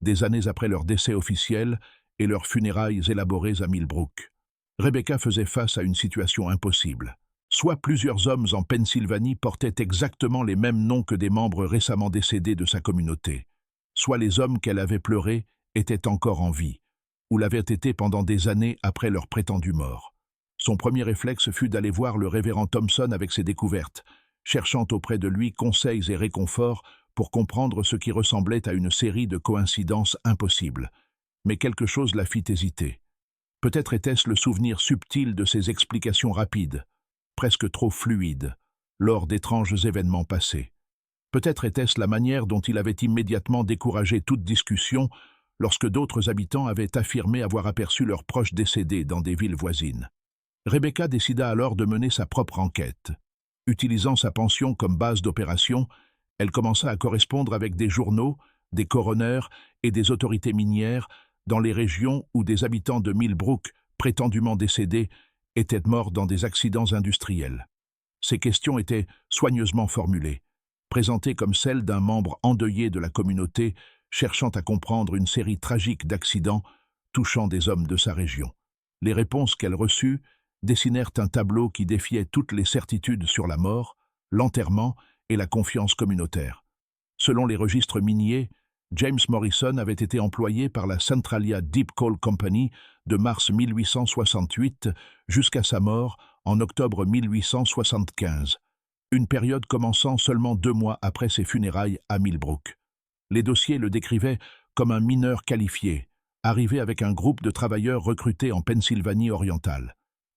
des années après leur décès officiel et leurs funérailles élaborées à Millbrook. Rebecca faisait face à une situation impossible. Soit plusieurs hommes en Pennsylvanie portaient exactement les mêmes noms que des membres récemment décédés de sa communauté, soit les hommes qu'elle avait pleurés étaient encore en vie, ou l'avaient été pendant des années après leur prétendue mort. Son premier réflexe fut d'aller voir le révérend Thompson avec ses découvertes, cherchant auprès de lui conseils et réconforts pour comprendre ce qui ressemblait à une série de coïncidences impossibles. Mais quelque chose la fit hésiter. Peut-être était-ce le souvenir subtil de ces explications rapides, presque trop fluides, lors d'étranges événements passés. Peut-être était-ce la manière dont il avait immédiatement découragé toute discussion lorsque d'autres habitants avaient affirmé avoir aperçu leurs proches décédés dans des villes voisines. Rebecca décida alors de mener sa propre enquête. Utilisant sa pension comme base d'opération, elle commença à correspondre avec des journaux, des coroners et des autorités minières dans les régions où des habitants de Millbrook, prétendument décédés, étaient morts dans des accidents industriels. Ces questions étaient soigneusement formulées, présentées comme celles d'un membre endeuillé de la communauté cherchant à comprendre une série tragique d'accidents touchant des hommes de sa région. Les réponses qu'elle reçut dessinèrent un tableau qui défiait toutes les certitudes sur la mort, l'enterrement et la confiance communautaire. Selon les registres miniers, James Morrison avait été employé par la Centralia Deep Coal Company de mars 1868 jusqu'à sa mort en octobre 1875, une période commençant seulement 2 mois après ses funérailles à Millbrook. Les dossiers le décrivaient comme un mineur qualifié, arrivé avec un groupe de travailleurs recrutés en Pennsylvanie orientale.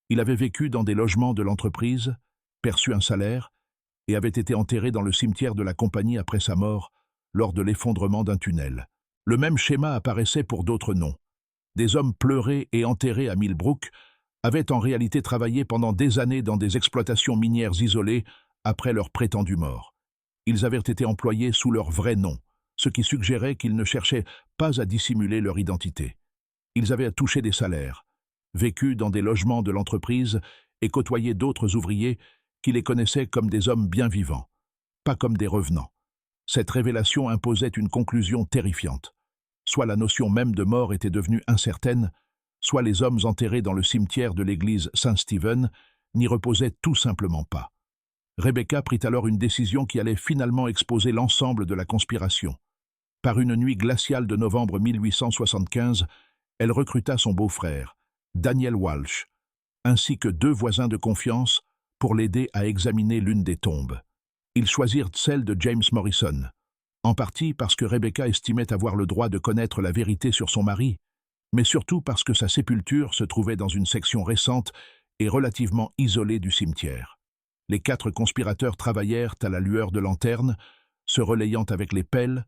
Il avait vécu dans des logements de l'entreprise, perçu un salaire, et avait été enterré dans le cimetière de la compagnie après sa mort, lors de l'effondrement d'un tunnel. Le même schéma apparaissait pour d'autres noms. Des hommes pleurés et enterrés à Millbrook avaient en réalité travaillé pendant des années dans des exploitations minières isolées après leur prétendue mort. Ils avaient été employés sous leur vrai nom, ce qui suggérait qu'ils ne cherchaient pas à dissimuler leur identité. Ils avaient touché des salaires, vécu dans des logements de l'entreprise et côtoyé d'autres ouvriers qui les connaissaient comme des hommes bien vivants, pas comme des revenants. Cette révélation imposait une conclusion terrifiante. Soit la notion même de mort était devenue incertaine, soit les hommes enterrés dans le cimetière de l'église Saint-Stephen n'y reposaient tout simplement pas. Rebecca prit alors une décision qui allait finalement exposer l'ensemble de la conspiration. Par une nuit glaciale de novembre 1875, elle recruta son beau-frère, Daniel Walsh, ainsi que 2 voisins de confiance pour l'aider à examiner l'une des tombes. Ils choisirent celle de James Morrison, en partie parce que Rebecca estimait avoir le droit de connaître la vérité sur son mari, mais surtout parce que sa sépulture se trouvait dans une section récente et relativement isolée du cimetière. Les 4 conspirateurs travaillèrent à la lueur de lanternes, se relayant avec les pelles,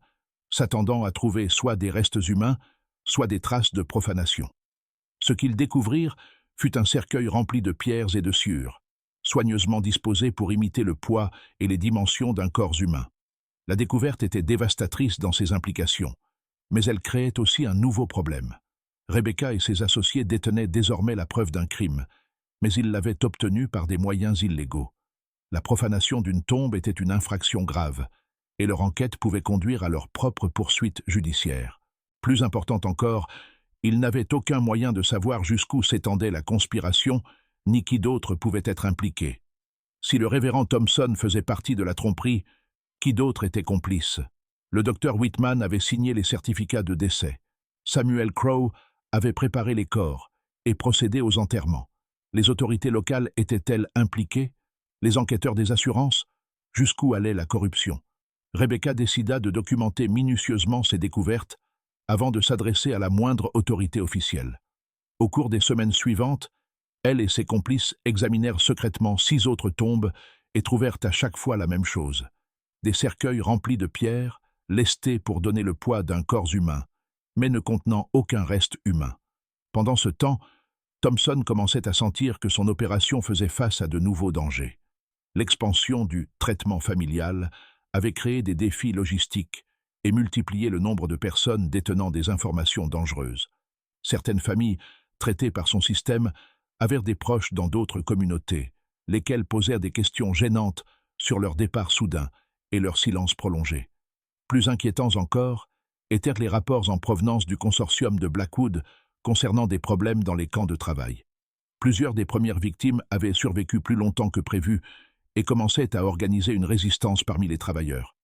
s'attendant à trouver soit des restes humains, soit des traces de profanation. Ce qu'ils découvrirent fut un cercueil rempli de pierres et de sciures, soigneusement disposé pour imiter le poids et les dimensions d'un corps humain. La découverte était dévastatrice dans ses implications, mais elle créait aussi un nouveau problème. Rebecca et ses associés détenaient désormais la preuve d'un crime, mais ils l'avaient obtenue par des moyens illégaux. La profanation d'une tombe était une infraction grave, et leur enquête pouvait conduire à leur propre poursuite judiciaire. Plus important encore, ils n'avaient aucun moyen de savoir jusqu'où s'étendait la conspiration, ni qui d'autre pouvait être impliqué. Si le révérend Thompson faisait partie de la tromperie, qui d'autre était complice? Le docteur Whitman avait signé les certificats de décès. Samuel Crowe avait préparé les corps et procédé aux enterrements. Les autorités locales étaient-elles impliquées? Les enquêteurs des assurances? Jusqu'où allait la corruption? Rebecca décida de documenter minutieusement ses découvertes avant de s'adresser à la moindre autorité officielle. Au cours des semaines suivantes, elle et ses complices examinèrent secrètement 6 autres tombes et trouvèrent à chaque fois la même chose. Des cercueils remplis de pierres, lestés pour donner le poids d'un corps humain, mais ne contenant aucun reste humain. Pendant ce temps, Thompson commençait à sentir que son opération faisait face à de nouveaux dangers. L'expansion du traitement familial avait créé des défis logistiques et multiplié le nombre de personnes détenant des informations dangereuses. Certaines familles, traitées par son système, avaient des proches dans d'autres communautés, lesquels posèrent des questions gênantes sur leur départ soudain et leur silence prolongé. Plus inquiétants encore étaient les rapports en provenance du consortium de Blackwood concernant des problèmes dans les camps de travail. Plusieurs des premières victimes avaient survécu plus longtemps que prévu et commençaient à organiser une résistance parmi les travailleurs.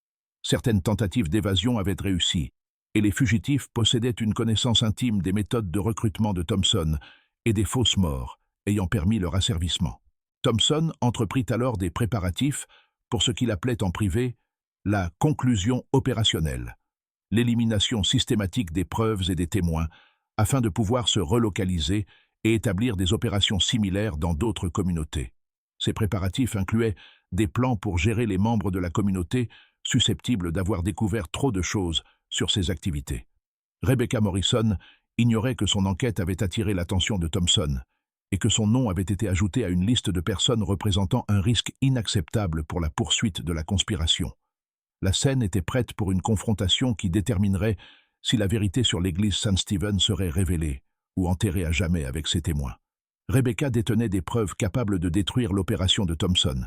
Certaines tentatives d'évasion avaient réussi, et les fugitifs possédaient une connaissance intime des méthodes de recrutement de Thompson et des fausses morts ayant permis leur asservissement. Thompson entreprit alors des préparatifs pour ce qu'il appelait en privé la conclusion opérationnelle, l'élimination systématique des preuves et des témoins, afin de pouvoir se relocaliser et établir des opérations similaires dans d'autres communautés. Ces préparatifs incluaient des plans pour gérer les membres de la communauté susceptibles d'avoir découvert trop de choses sur ses activités. Rebecca Morrison ignorait que son enquête avait attiré l'attention de Thompson et que son nom avait été ajouté à une liste de personnes représentant un risque inacceptable pour la poursuite de la conspiration. La scène était prête pour une confrontation qui déterminerait si la vérité sur l'église St. Stephen serait révélée ou enterrée à jamais avec ses témoins. Rebecca détenait des preuves capables de détruire l'opération de Thompson.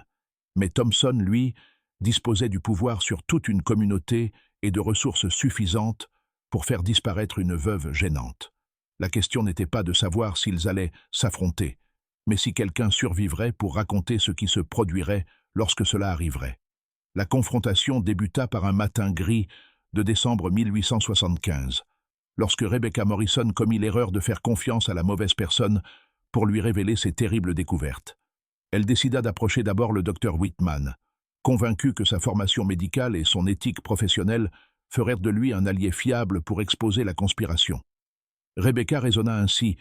Mais Thompson, lui, disposait du pouvoir sur toute une communauté et de ressources suffisantes pour faire disparaître une veuve gênante. La question n'était pas de savoir s'ils allaient s'affronter, mais si quelqu'un survivrait pour raconter ce qui se produirait lorsque cela arriverait. La confrontation débuta par un matin gris de décembre 1875, lorsque Rebecca Morrison commit l'erreur de faire confiance à la mauvaise personne pour lui révéler ses terribles découvertes. Elle décida d'approcher d'abord le docteur Whitman, convaincue que sa formation médicale et son éthique professionnelle feraient de lui un allié fiable pour exposer la conspiration. Rebecca raisonna ainsi: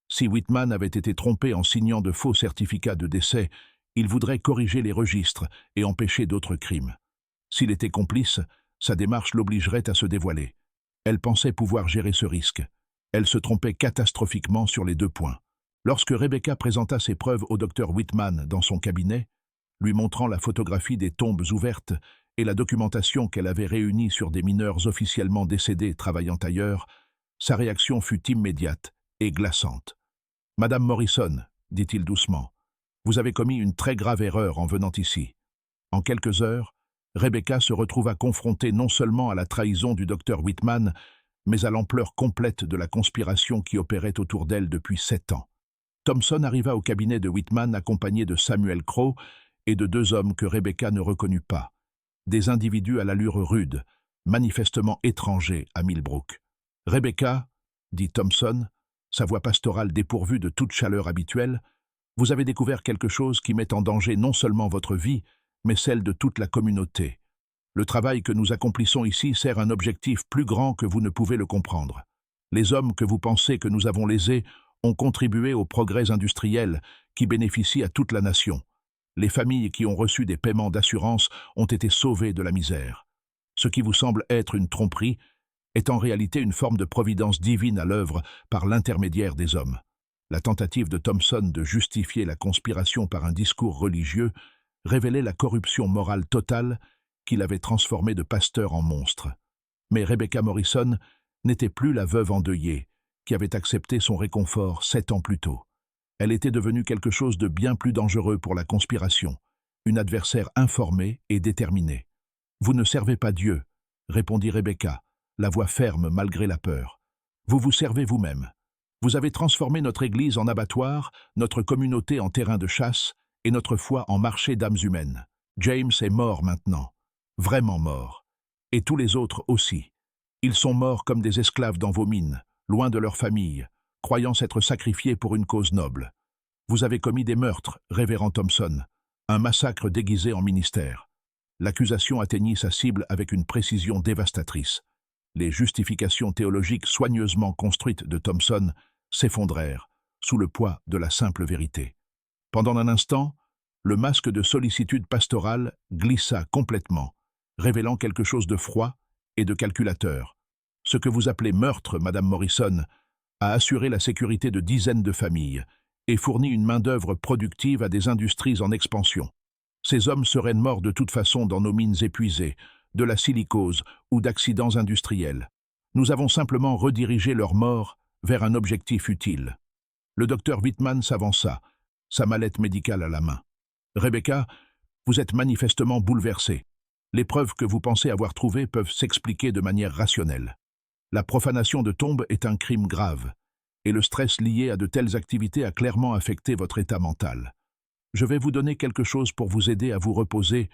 si Whitman avait été trompé en signant de faux certificats de décès, il voudrait corriger les registres et empêcher d'autres crimes. S'il était complice, sa démarche l'obligerait à se dévoiler. Elle pensait pouvoir gérer ce risque. Elle se trompait catastrophiquement sur les 2 points. Lorsque Rebecca présenta ses preuves au docteur Whitman dans son cabinet, lui montrant la photographie des tombes ouvertes et la documentation qu'elle avait réunie sur des mineurs officiellement décédés travaillant ailleurs, sa réaction fut immédiate et glaçante. « Madame Morrison, dit-il doucement, vous avez commis une très grave erreur en venant ici. » En quelques heures, Rebecca se retrouva confrontée non seulement à la trahison du docteur Whitman, mais à l'ampleur complète de la conspiration qui opérait autour d'elle depuis 7 ans. Thompson arriva au cabinet de Whitman accompagné de Samuel Crowe et de 2 hommes que Rebecca ne reconnut pas. Des individus à l'allure rude, manifestement étrangers à Millbrook. « Rebecca, dit Thompson, sa voix pastorale dépourvue de toute chaleur habituelle, vous avez découvert quelque chose qui met en danger non seulement votre vie, mais celle de toute la communauté. Le travail que nous accomplissons ici sert un objectif plus grand que vous ne pouvez le comprendre. Les hommes que vous pensez que nous avons lésés ont contribué aux progrès industriels qui bénéficient à toute la nation. Les familles qui ont reçu des paiements d'assurance ont été sauvées de la misère. Ce qui vous semble être une tromperie est en réalité une forme de providence divine à l'œuvre par l'intermédiaire des hommes. » La tentative de Thompson de justifier la conspiration par un discours religieux révélait la corruption morale totale qui l'avait transformé de pasteur en monstre. Mais Rebecca Morrison n'était plus la veuve endeuillée qui avait accepté son réconfort 7 ans plus tôt. Elle était devenue quelque chose de bien plus dangereux pour la conspiration, une adversaire informée et déterminée. Vous ne servez pas Dieu, répondit Rebecca, la voix ferme malgré la peur. Vous vous servez vous-même. Vous avez transformé notre Église en abattoir, notre communauté en terrain de chasse et notre foi en marché d'âmes humaines. James est mort maintenant, vraiment mort. Et tous les autres aussi. Ils sont morts comme des esclaves dans vos mines, loin de leur famille, croyant s'être sacrifiés pour une cause noble. Vous avez commis des meurtres, révérend Thompson, un massacre déguisé en ministère. L'accusation atteignit sa cible avec une précision dévastatrice. Les justifications théologiques soigneusement construites de Thompson s'effondrèrent sous le poids de la simple vérité. Pendant un instant, le masque de sollicitude pastorale glissa complètement, révélant quelque chose de froid et de calculateur. Ce que vous appelez meurtre, Madame Morrison, a assuré la sécurité de dizaines de familles et fourni une main-d'œuvre productive à des industries en expansion. Ces hommes seraient morts de toute façon dans nos mines épuisées, de la silicose ou d'accidents industriels. Nous avons simplement redirigé leur mort vers un objectif utile. Le docteur Whitman s'avança, sa mallette médicale à la main. « Rebecca, vous êtes manifestement bouleversée. Les preuves que vous pensez avoir trouvées peuvent s'expliquer de manière rationnelle. La profanation de tombes est un crime grave, et le stress lié à de telles activités a clairement affecté votre état mental. Je vais vous donner quelque chose pour vous aider à vous reposer,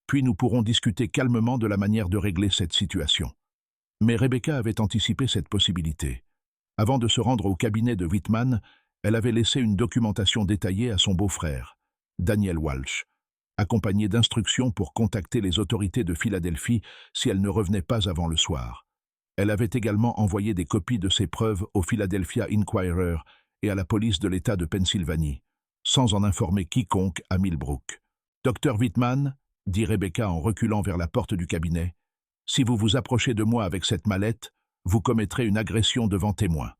puis nous pourrons discuter calmement de la manière de régler cette situation. » Mais Rebecca avait anticipé cette possibilité. Avant de se rendre au cabinet de Whitman, elle avait laissé une documentation détaillée à son beau-frère, Daniel Walsh, accompagné d'instructions pour contacter les autorités de Philadelphie si elle ne revenait pas avant le soir. Elle avait également envoyé des copies de ces preuves au Philadelphia Inquirer et à la police de l'État de Pennsylvanie, sans en informer quiconque à Millbrook. « Docteur Whitman, » dit Rebecca en reculant vers la porte du cabinet, « si vous vous approchez de moi avec cette mallette, vous commettrez une agression devant témoins.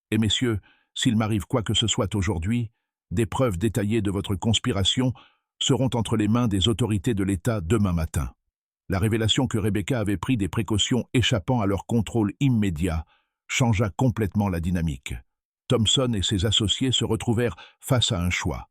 Et messieurs, s'il m'arrive quoi que ce soit aujourd'hui, des preuves détaillées de votre conspiration seront entre les mains des autorités de l'État demain matin. » La révélation que Rebecca avait pris des précautions échappant à leur contrôle immédiat changea complètement la dynamique. Thompson et ses associés se retrouvèrent face à un choix.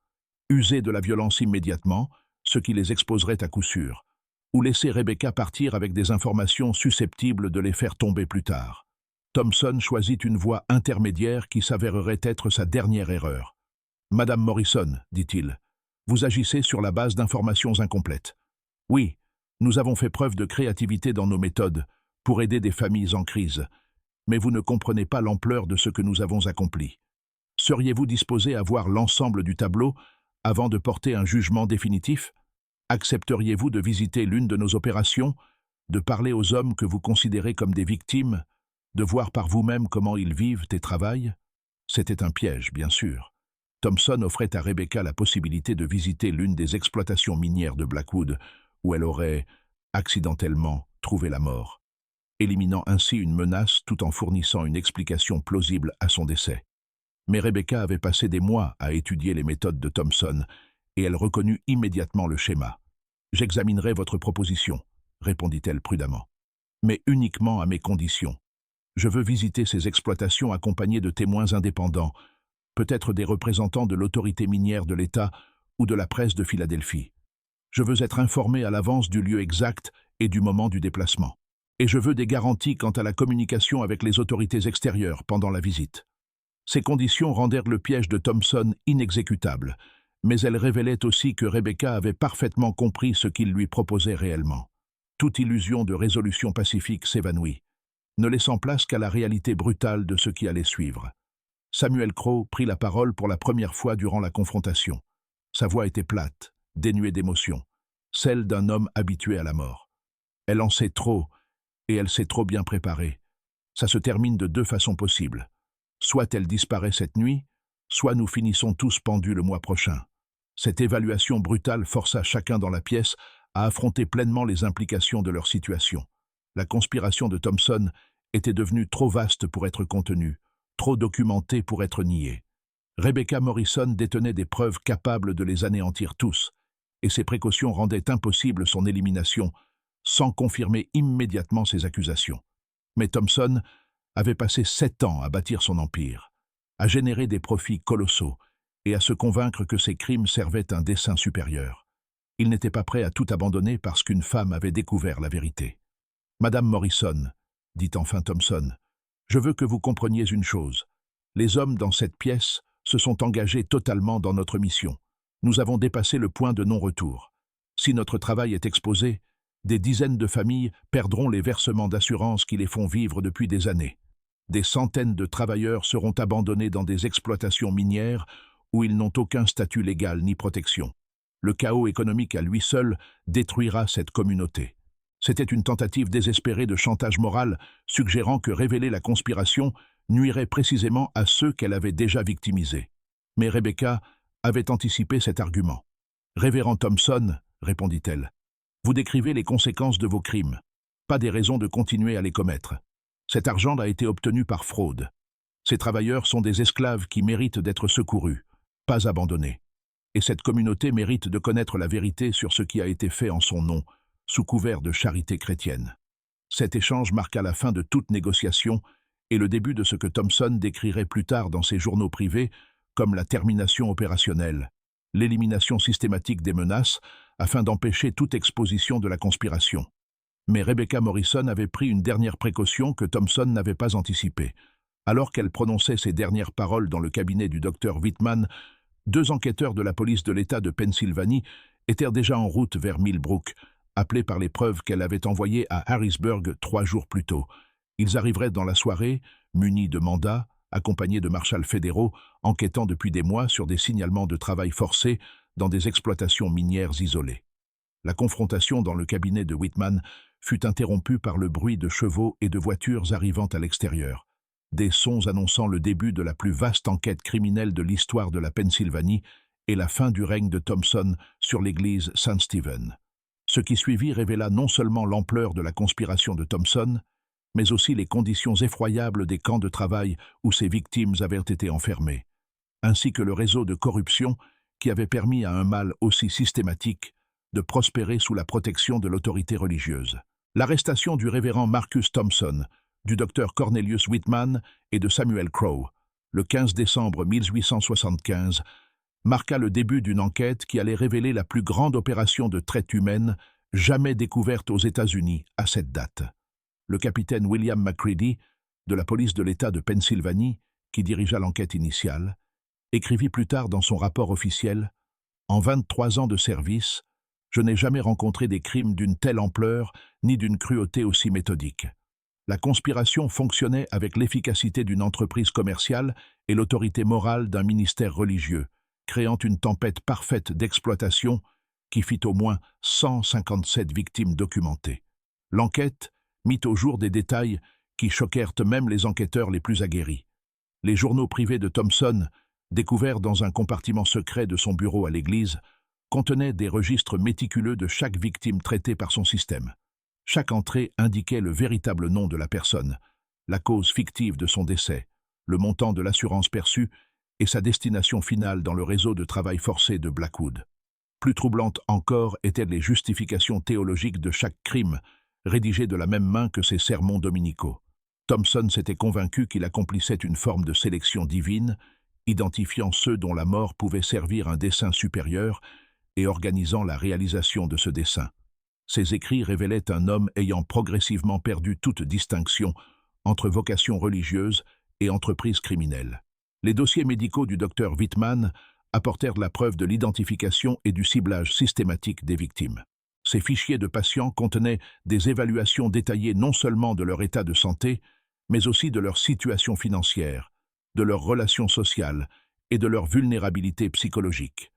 User de la violence immédiatement, ce qui les exposerait à coup sûr, ou laisser Rebecca partir avec des informations susceptibles de les faire tomber plus tard. Thompson choisit une voie intermédiaire qui s'avérerait être sa dernière erreur. « Madame Morrison, dit-il, vous agissez sur la base d'informations incomplètes. Oui, nous avons fait preuve de créativité dans nos méthodes pour aider des familles en crise, mais vous ne comprenez pas l'ampleur de ce que nous avons accompli. Seriez-vous disposé à voir l'ensemble du tableau avant de porter un jugement définitif? Accepteriez-vous de visiter l'une de nos opérations, de parler aux hommes que vous considérez comme des victimes, de voir par vous-même comment ils vivent et travaillent? » C'était un piège, bien sûr. Thompson offrait à Rebecca la possibilité de visiter l'une des exploitations minières de Blackwood, où elle aurait, accidentellement, trouvé la mort, éliminant ainsi une menace tout en fournissant une explication plausible à son décès. Mais Rebecca avait passé des mois à étudier les méthodes de Thompson, et elle reconnut immédiatement le schéma. « J'examinerai votre proposition, » répondit-elle prudemment, « mais uniquement à mes conditions. Je veux visiter ces exploitations accompagnées de témoins indépendants, peut-être des représentants de l'autorité minière de l'État ou de la presse de Philadelphie. Je veux être informé à l'avance du lieu exact et du moment du déplacement. Et je veux des garanties quant à la communication avec les autorités extérieures pendant la visite. » Ces conditions rendèrent le piège de Thompson inexécutable, mais elles révélaient aussi que Rebecca avait parfaitement compris ce qu'il lui proposait réellement. Toute illusion de résolution pacifique s'évanouit, ne laissant place qu'à la réalité brutale de ce qui allait suivre. Samuel Crowe prit la parole pour la première fois durant la confrontation. Sa voix était plate, dénuée d'émotion, celle d'un homme habitué à la mort. Elle en sait trop, et elle s'est trop bien préparée. Ça se termine de deux façons possibles. Soit elle disparaît cette nuit, soit nous finissons tous pendus le mois prochain. Cette évaluation brutale força chacun dans la pièce à affronter pleinement les implications de leur situation. La conspiration de Thompson était devenue trop vaste pour être contenue, trop documentée pour être niée. Rebecca Morrison détenait des preuves capables de les anéantir tous, et ses précautions rendaient impossible son élimination, sans confirmer immédiatement ses accusations. Mais Thompson avait passé 7 ans à bâtir son empire, à générer des profits colossaux et à se convaincre que ses crimes servaient un dessein supérieur. Il n'était pas prêt à tout abandonner parce qu'une femme avait découvert la vérité. « Madame Morrison, dit enfin Thompson, je veux que vous compreniez une chose. Les hommes dans cette pièce se sont engagés totalement dans notre mission. Nous avons dépassé le point de non-retour. Si notre travail est exposé, des dizaines de familles perdront les versements d'assurance qui les font vivre depuis des années. Des centaines de travailleurs seront abandonnés dans des exploitations minières où ils n'ont aucun statut légal ni protection. Le chaos économique à lui seul détruira cette communauté. » C'était une tentative désespérée de chantage moral, suggérant que révéler la conspiration nuirait précisément à ceux qu'elle avait déjà victimisés. Mais Rebecca avait anticipé cet argument. « Révérend Thompson, répondit-elle, vous décrivez les conséquences de vos crimes, pas des raisons de continuer à les commettre. Cet argent a été obtenu par fraude. Ces travailleurs sont des esclaves qui méritent d'être secourus, pas abandonnés. Et cette communauté mérite de connaître la vérité sur ce qui a été fait en son nom, sous couvert de charité chrétienne. » Cet échange marqua la fin de toute négociation et le début de ce que Thompson décrirait plus tard dans ses journaux privés comme la termination opérationnelle, l'élimination systématique des menaces afin d'empêcher toute exposition de la conspiration. Mais Rebecca Morrison avait pris une dernière précaution que Thompson n'avait pas anticipée. Alors qu'elle prononçait ces dernières paroles dans le cabinet du docteur Whitman, 2 enquêteurs de la police de l'État de Pennsylvanie étaient déjà en route vers Millbrook, appelés par les preuves qu'elle avait envoyées à Harrisburg 3 jours plus tôt. Ils arriveraient dans la soirée, munis de mandats, accompagnés de marshals fédéraux, enquêtant depuis des mois sur des signalements de travail forcé dans des exploitations minières isolées. La confrontation dans le cabinet de Whitman fut interrompue par le bruit de chevaux et de voitures arrivant à l'extérieur. Des sons annonçant le début de la plus vaste enquête criminelle de l'histoire de la Pennsylvanie et la fin du règne de Thompson sur l'église St. Stephen. Ce qui suivit révéla non seulement l'ampleur de la conspiration de Thompson, mais aussi les conditions effroyables des camps de travail où ses victimes avaient été enfermées, ainsi que le réseau de corruption qui avait permis à un mal aussi systématique de prospérer sous la protection de l'autorité religieuse. L'arrestation du révérend Marcus Thompson, du docteur Cornelius Whitman et de Samuel Crowe, le 15 décembre 1875, marqua le début d'une enquête qui allait révéler la plus grande opération de traite humaine jamais découverte aux États-Unis à cette date. Le capitaine William McCready, de la police de l'État de Pennsylvanie, qui dirigea l'enquête initiale, écrivit plus tard dans son rapport officiel « En 23 ans de service, je n'ai jamais rencontré des crimes d'une telle ampleur ni d'une cruauté aussi méthodique. La conspiration fonctionnait avec l'efficacité d'une entreprise commerciale et l'autorité morale d'un ministère religieux, créant une tempête parfaite d'exploitation qui fit au moins 157 victimes documentées. L'enquête mit au jour des détails qui choquèrent même les enquêteurs les plus aguerris. Les journaux privés de Thompson, découverts dans un compartiment secret de son bureau à l'église, contenaient des registres méticuleux de chaque victime traitée par son système. Chaque entrée indiquait le véritable nom de la personne, la cause fictive de son décès, le montant de l'assurance perçue et sa destination finale dans le réseau de travail forcé de Blackwood. Plus troublantes encore étaient les justifications théologiques de chaque crime, rédigées de la même main que ses sermons dominicaux. Thompson s'était convaincu qu'il accomplissait une forme de sélection divine, identifiant ceux dont la mort pouvait servir un dessein supérieur et organisant la réalisation de ce dessein. Ses écrits révélaient un homme ayant progressivement perdu toute distinction entre vocation religieuse et entreprise criminelle. Les dossiers médicaux du docteur Whitman apportèrent la preuve de l'identification et du ciblage systématique des victimes. Ces fichiers de patients contenaient des évaluations détaillées non seulement de leur état de santé, mais aussi de leur situation financière, de leurs relations sociales et de leur vulnérabilité psychologique.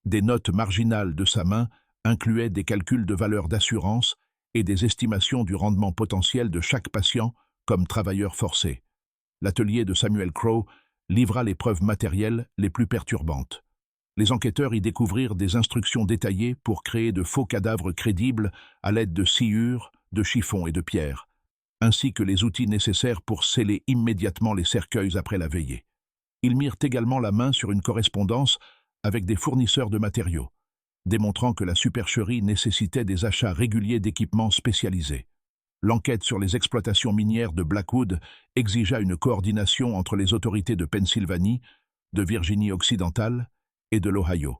Des notes marginales de sa main incluaient des calculs de valeur d'assurance et des estimations du rendement potentiel de chaque patient comme travailleur forcé. L'atelier de Samuel Crowe livra les preuves matérielles les plus perturbantes. Les enquêteurs y découvrirent des instructions détaillées pour créer de faux cadavres crédibles à l'aide de sciures, de chiffons et de pierres, ainsi que les outils nécessaires pour sceller immédiatement les cercueils après la veillée. Ils mirent également la main sur une correspondance avec des fournisseurs de matériaux, démontrant que la supercherie nécessitait des achats réguliers d'équipements spécialisés. L'enquête sur les exploitations minières de Blackwood exigea une coordination entre les autorités de Pennsylvanie, de Virginie occidentale et de l'Ohio.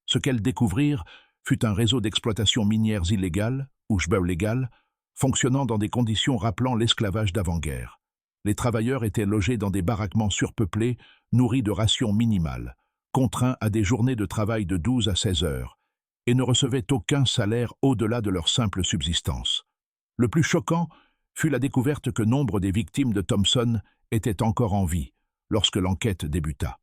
Ce qu'elles découvrirent fut un réseau d'exploitation minières illégales, ou schbeulegal, fonctionnant dans des conditions rappelant l'esclavage d'avant-guerre. Les travailleurs étaient logés dans des baraquements surpeuplés, nourris de rations minimales, contraints à des journées de travail de 12 à 16 heures, et ne recevaient aucun salaire au-delà de leur simple subsistance. Le plus choquant fut la découverte que nombre des victimes de Thompson étaient encore en vie lorsque l'enquête débuta.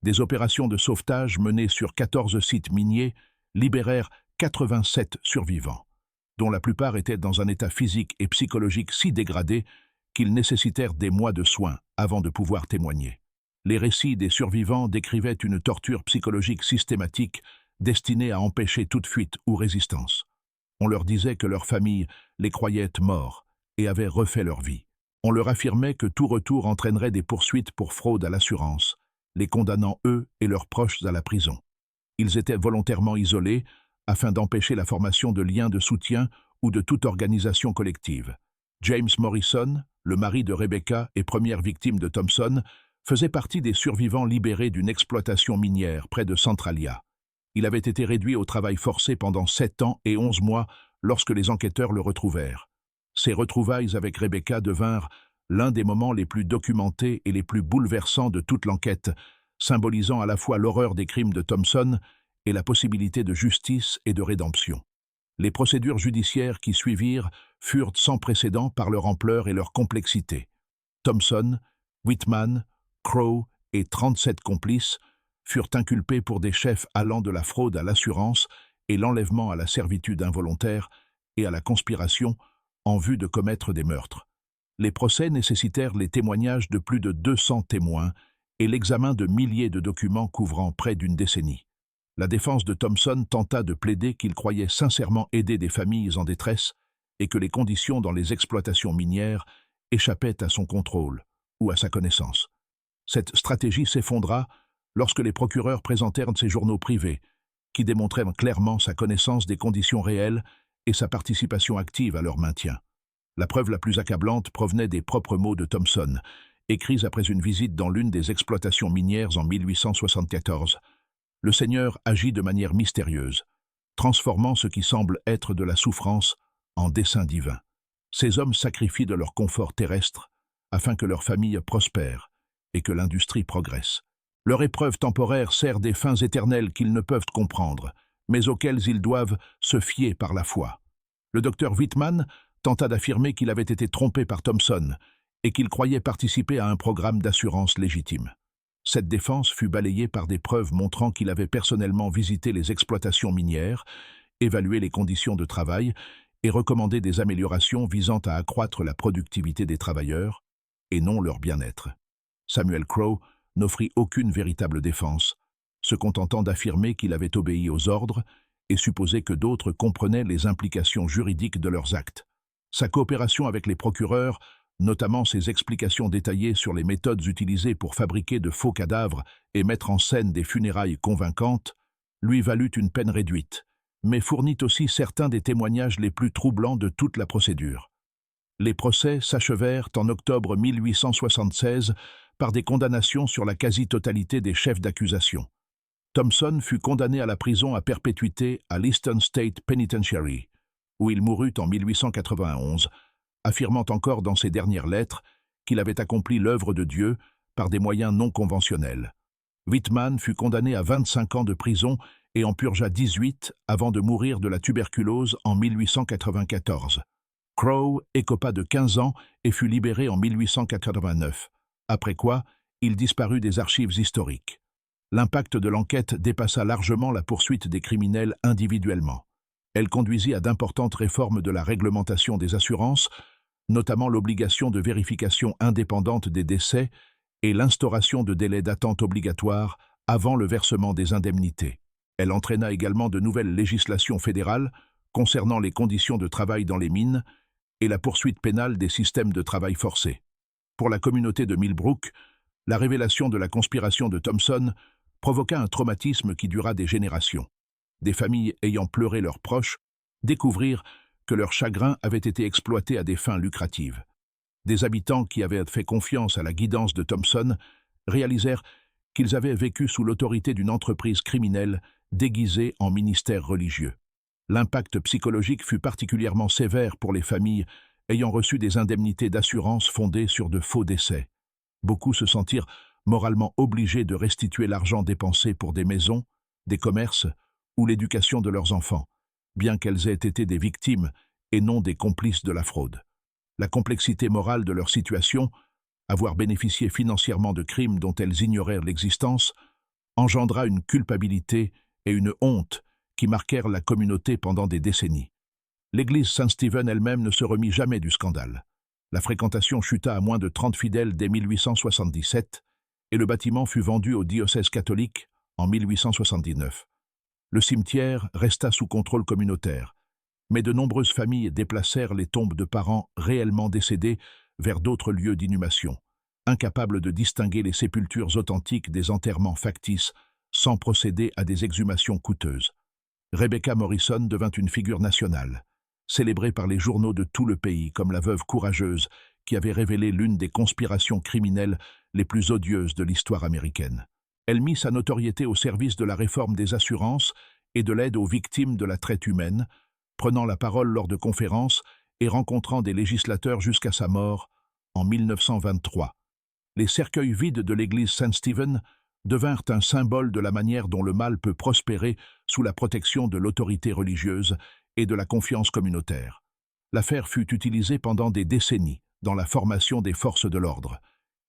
Des opérations de sauvetage menées sur 14 sites miniers libérèrent 87 survivants, dont la plupart étaient dans un état physique et psychologique si dégradé qu'ils nécessitèrent des mois de soins avant de pouvoir témoigner. Les récits des survivants décrivaient une torture psychologique systématique destinée à empêcher toute fuite ou résistance. On leur disait que leur famille les croyait morts et avait refait leur vie. On leur affirmait que tout retour entraînerait des poursuites pour fraude à l'assurance, les condamnant eux et leurs proches à la prison. Ils étaient volontairement isolés afin d'empêcher la formation de liens de soutien ou de toute organisation collective. James Morrison, le mari de Rebecca et première victime de Thompson, faisait partie des survivants libérés d'une exploitation minière près de Centralia. Il avait été réduit au travail forcé pendant 7 ans et 11 mois lorsque les enquêteurs le retrouvèrent. Ces retrouvailles avec Rebecca devinrent l'un des moments les plus documentés et les plus bouleversants de toute l'enquête, symbolisant à la fois l'horreur des crimes de Thompson et la possibilité de justice et de rédemption. Les procédures judiciaires qui suivirent furent sans précédent par leur ampleur et leur complexité. Thompson, Whitman, Crowe et 37 complices furent inculpés pour des chefs allant de la fraude à l'assurance et l'enlèvement à la servitude involontaire et à la conspiration en vue de commettre des meurtres. Les procès nécessitèrent les témoignages de plus de 200 témoins et l'examen de milliers de documents couvrant près d'une décennie. La défense de Thompson tenta de plaider qu'il croyait sincèrement aider des familles en détresse et que les conditions dans les exploitations minières échappaient à son contrôle ou à sa connaissance. Cette stratégie s'effondra lorsque les procureurs présentèrent ses journaux privés, qui démontrèrent clairement sa connaissance des conditions réelles et sa participation active à leur maintien. La preuve la plus accablante provenait des propres mots de Thompson, écrits après une visite dans l'une des exploitations minières en 1874. Le Seigneur agit de manière mystérieuse, transformant ce qui semble être de la souffrance en dessein divin. Ces hommes sacrifient de leur confort terrestre afin que leur famille prospère et que l'industrie progresse. Leur épreuve temporaire sert des fins éternelles qu'ils ne peuvent comprendre, mais auxquelles ils doivent se fier par la foi. Le docteur Whitman tenta d'affirmer qu'il avait été trompé par Thompson et qu'il croyait participer à un programme d'assurance légitime. Cette défense fut balayée par des preuves montrant qu'il avait personnellement visité les exploitations minières, évalué les conditions de travail et recommandé des améliorations visant à accroître la productivité des travailleurs et non leur bien-être. Samuel Crowe n'offrit aucune véritable défense, se contentant d'affirmer qu'il avait obéi aux ordres et supposait que d'autres comprenaient les implications juridiques de leurs actes. Sa coopération avec les procureurs, notamment ses explications détaillées sur les méthodes utilisées pour fabriquer de faux cadavres et mettre en scène des funérailles convaincantes, lui valut une peine réduite, mais fournit aussi certains des témoignages les plus troublants de toute la procédure. Les procès s'achevèrent en octobre 1876 par des condamnations sur la quasi-totalité des chefs d'accusation. Thompson fut condamné à la prison à perpétuité à l'Eastern State Penitentiary, où il mourut en 1891, affirmant encore dans ses dernières lettres qu'il avait accompli l'œuvre de Dieu par des moyens non conventionnels. Whitman fut condamné à 25 ans de prison et en purgea 18 avant de mourir de la tuberculose en 1894. Crowe écopa de 15 ans et fut libéré en 1889, après quoi il disparut des archives historiques. L'impact de l'enquête dépassa largement la poursuite des criminels individuellement. Elle conduisit à d'importantes réformes de la réglementation des assurances, notamment l'obligation de vérification indépendante des décès et l'instauration de délais d'attente obligatoires avant le versement des indemnités. Elle entraîna également de nouvelles législations fédérales concernant les conditions de travail dans les mines et la poursuite pénale des systèmes de travail forcé. Pour la communauté de Millbrook, la révélation de la conspiration de Thompson provoqua un traumatisme qui dura des générations. Des familles ayant pleuré leurs proches découvrirent que leur chagrin avait été exploité à des fins lucratives. Des habitants qui avaient fait confiance à la guidance de Thompson réalisèrent qu'ils avaient vécu sous l'autorité d'une entreprise criminelle déguisée en ministère religieux. L'impact psychologique fut particulièrement sévère pour les familles ayant reçu des indemnités d'assurance fondées sur de faux décès. Beaucoup se sentirent moralement obligés de restituer l'argent dépensé pour des maisons, des commerces ou l'éducation de leurs enfants, bien qu'elles aient été des victimes et non des complices de la fraude. La complexité morale de leur situation, avoir bénéficié financièrement de crimes dont elles ignorèrent l'existence, engendra une culpabilité et une honte qui marquèrent la communauté pendant des décennies. L'église Saint-Stephen elle-même ne se remit jamais du scandale. La fréquentation chuta à moins de 30 fidèles dès 1877 et le bâtiment fut vendu au diocèse catholique en 1879. Le cimetière resta sous contrôle communautaire, mais de nombreuses familles déplacèrent les tombes de parents réellement décédés vers d'autres lieux d'inhumation, incapables de distinguer les sépultures authentiques des enterrements factices sans procéder à des exhumations coûteuses. Rebecca Morrison devint une figure nationale, célébrée par les journaux de tout le pays comme la veuve courageuse qui avait révélé l'une des conspirations criminelles les plus odieuses de l'histoire américaine. Elle mit sa notoriété au service de la réforme des assurances et de l'aide aux victimes de la traite humaine, prenant la parole lors de conférences et rencontrant des législateurs jusqu'à sa mort en 1923. Les cercueils vides de l'église Saint-Stephen devinrent un symbole de la manière dont le mal peut prospérer sous la protection de l'autorité religieuse et de la confiance communautaire. L'affaire fut utilisée pendant des décennies dans la formation des forces de l'ordre,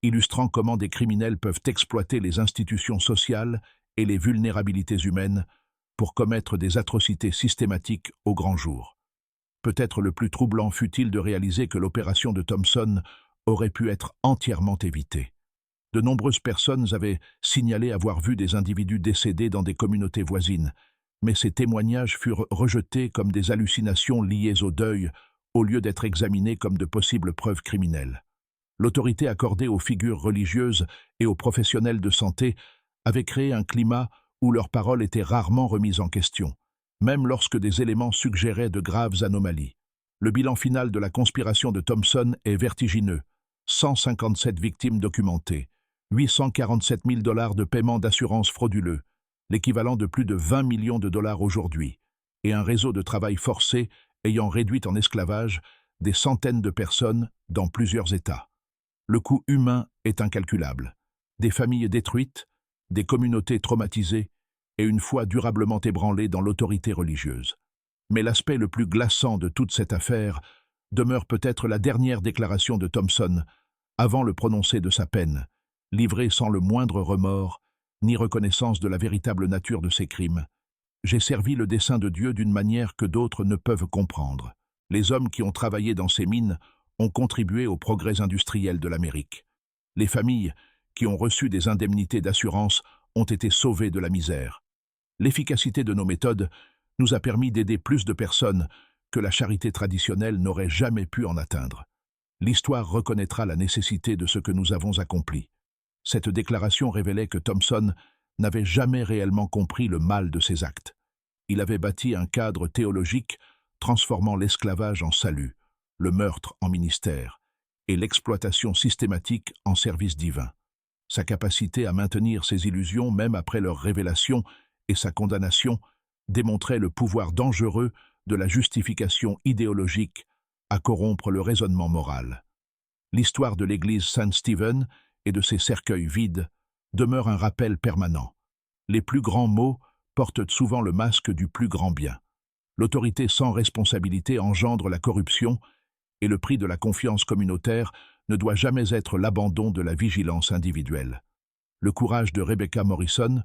illustrant comment des criminels peuvent exploiter les institutions sociales et les vulnérabilités humaines pour commettre des atrocités systématiques au grand jour. Peut-être le plus troublant fut-il de réaliser que l'opération de Thompson aurait pu être entièrement évitée. De nombreuses personnes avaient signalé avoir vu des individus décédés dans des communautés voisines, mais ces témoignages furent rejetés comme des hallucinations liées au deuil, au lieu d'être examinés comme de possibles preuves criminelles. L'autorité accordée aux figures religieuses et aux professionnels de santé avait créé un climat où leurs paroles étaient rarement remises en question, même lorsque des éléments suggéraient de graves anomalies. Le bilan final de la conspiration de Thompson est vertigineux. 157 victimes documentées, 847 000 $ de paiement d'assurance frauduleux, l'équivalent de plus de 20 millions de dollars aujourd'hui, et un réseau de travail forcé ayant réduit en esclavage des centaines de personnes dans plusieurs États. Le coût humain est incalculable. Des familles détruites, des communautés traumatisées et une foi durablement ébranlée dans l'autorité religieuse. Mais l'aspect le plus glaçant de toute cette affaire demeure peut-être la dernière déclaration de Thompson avant le prononcé de sa peine, livrée sans le moindre remords ni reconnaissance de la véritable nature de ses crimes. J'ai servi le dessein de Dieu d'une manière que d'autres ne peuvent comprendre. Les hommes qui ont travaillé dans ces mines ont contribué au progrès industriel de l'Amérique. Les familles qui ont reçu des indemnités d'assurance ont été sauvées de la misère. L'efficacité de nos méthodes nous a permis d'aider plus de personnes que la charité traditionnelle n'aurait jamais pu en atteindre. L'histoire reconnaîtra la nécessité de ce que nous avons accompli. Cette déclaration révélait que Thompson n'avait jamais réellement compris le mal de ses actes. Il avait bâti un cadre théologique transformant l'esclavage en salut, le meurtre en ministère et l'exploitation systématique en service divin. Sa capacité à maintenir ses illusions même après leur révélation et sa condamnation démontraient le pouvoir dangereux de la justification idéologique à corrompre le raisonnement moral. L'histoire de l'église Saint-Stephen et de ses cercueils vides demeure un rappel permanent. Les plus grands maux portent souvent le masque du plus grand bien. L'autorité sans responsabilité engendre la corruption et le prix de la confiance communautaire ne doit jamais être l'abandon de la vigilance individuelle. Le courage de Rebecca Morrison,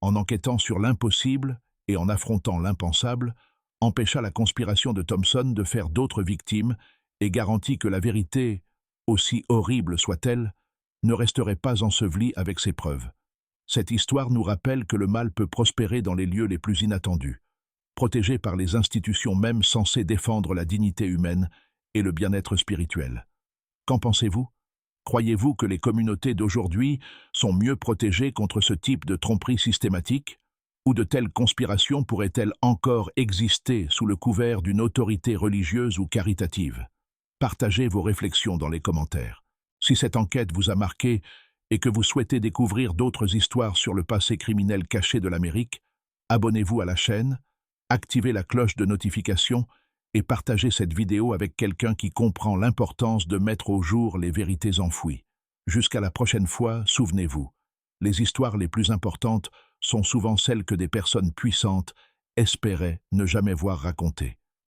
en enquêtant sur l'impossible et en affrontant l'impensable, empêcha la conspiration de Thompson de faire d'autres victimes et garantit que la vérité, aussi horrible soit-elle, ne resterait pas ensevelie avec ses preuves. Cette histoire nous rappelle que le mal peut prospérer dans les lieux les plus inattendus, protégé par les institutions même censées défendre la dignité humaine et le bien-être spirituel. Qu'en pensez-vous? Croyez-vous que les communautés d'aujourd'hui sont mieux protégées contre ce type de tromperie systématique? Ou de telles conspirations pourraient-elles encore exister sous le couvert d'une autorité religieuse ou caritative? Partagez vos réflexions dans les commentaires. Si cette enquête vous a marqué et que vous souhaitez découvrir d'autres histoires sur le passé criminel caché de l'Amérique, abonnez-vous à la chaîne, activez la cloche de notification et partagez cette vidéo avec quelqu'un qui comprend l'importance de mettre au jour les vérités enfouies. Jusqu'à la prochaine fois, souvenez-vous, les histoires les plus importantes sont souvent celles que des personnes puissantes espéraient ne jamais voir racontées.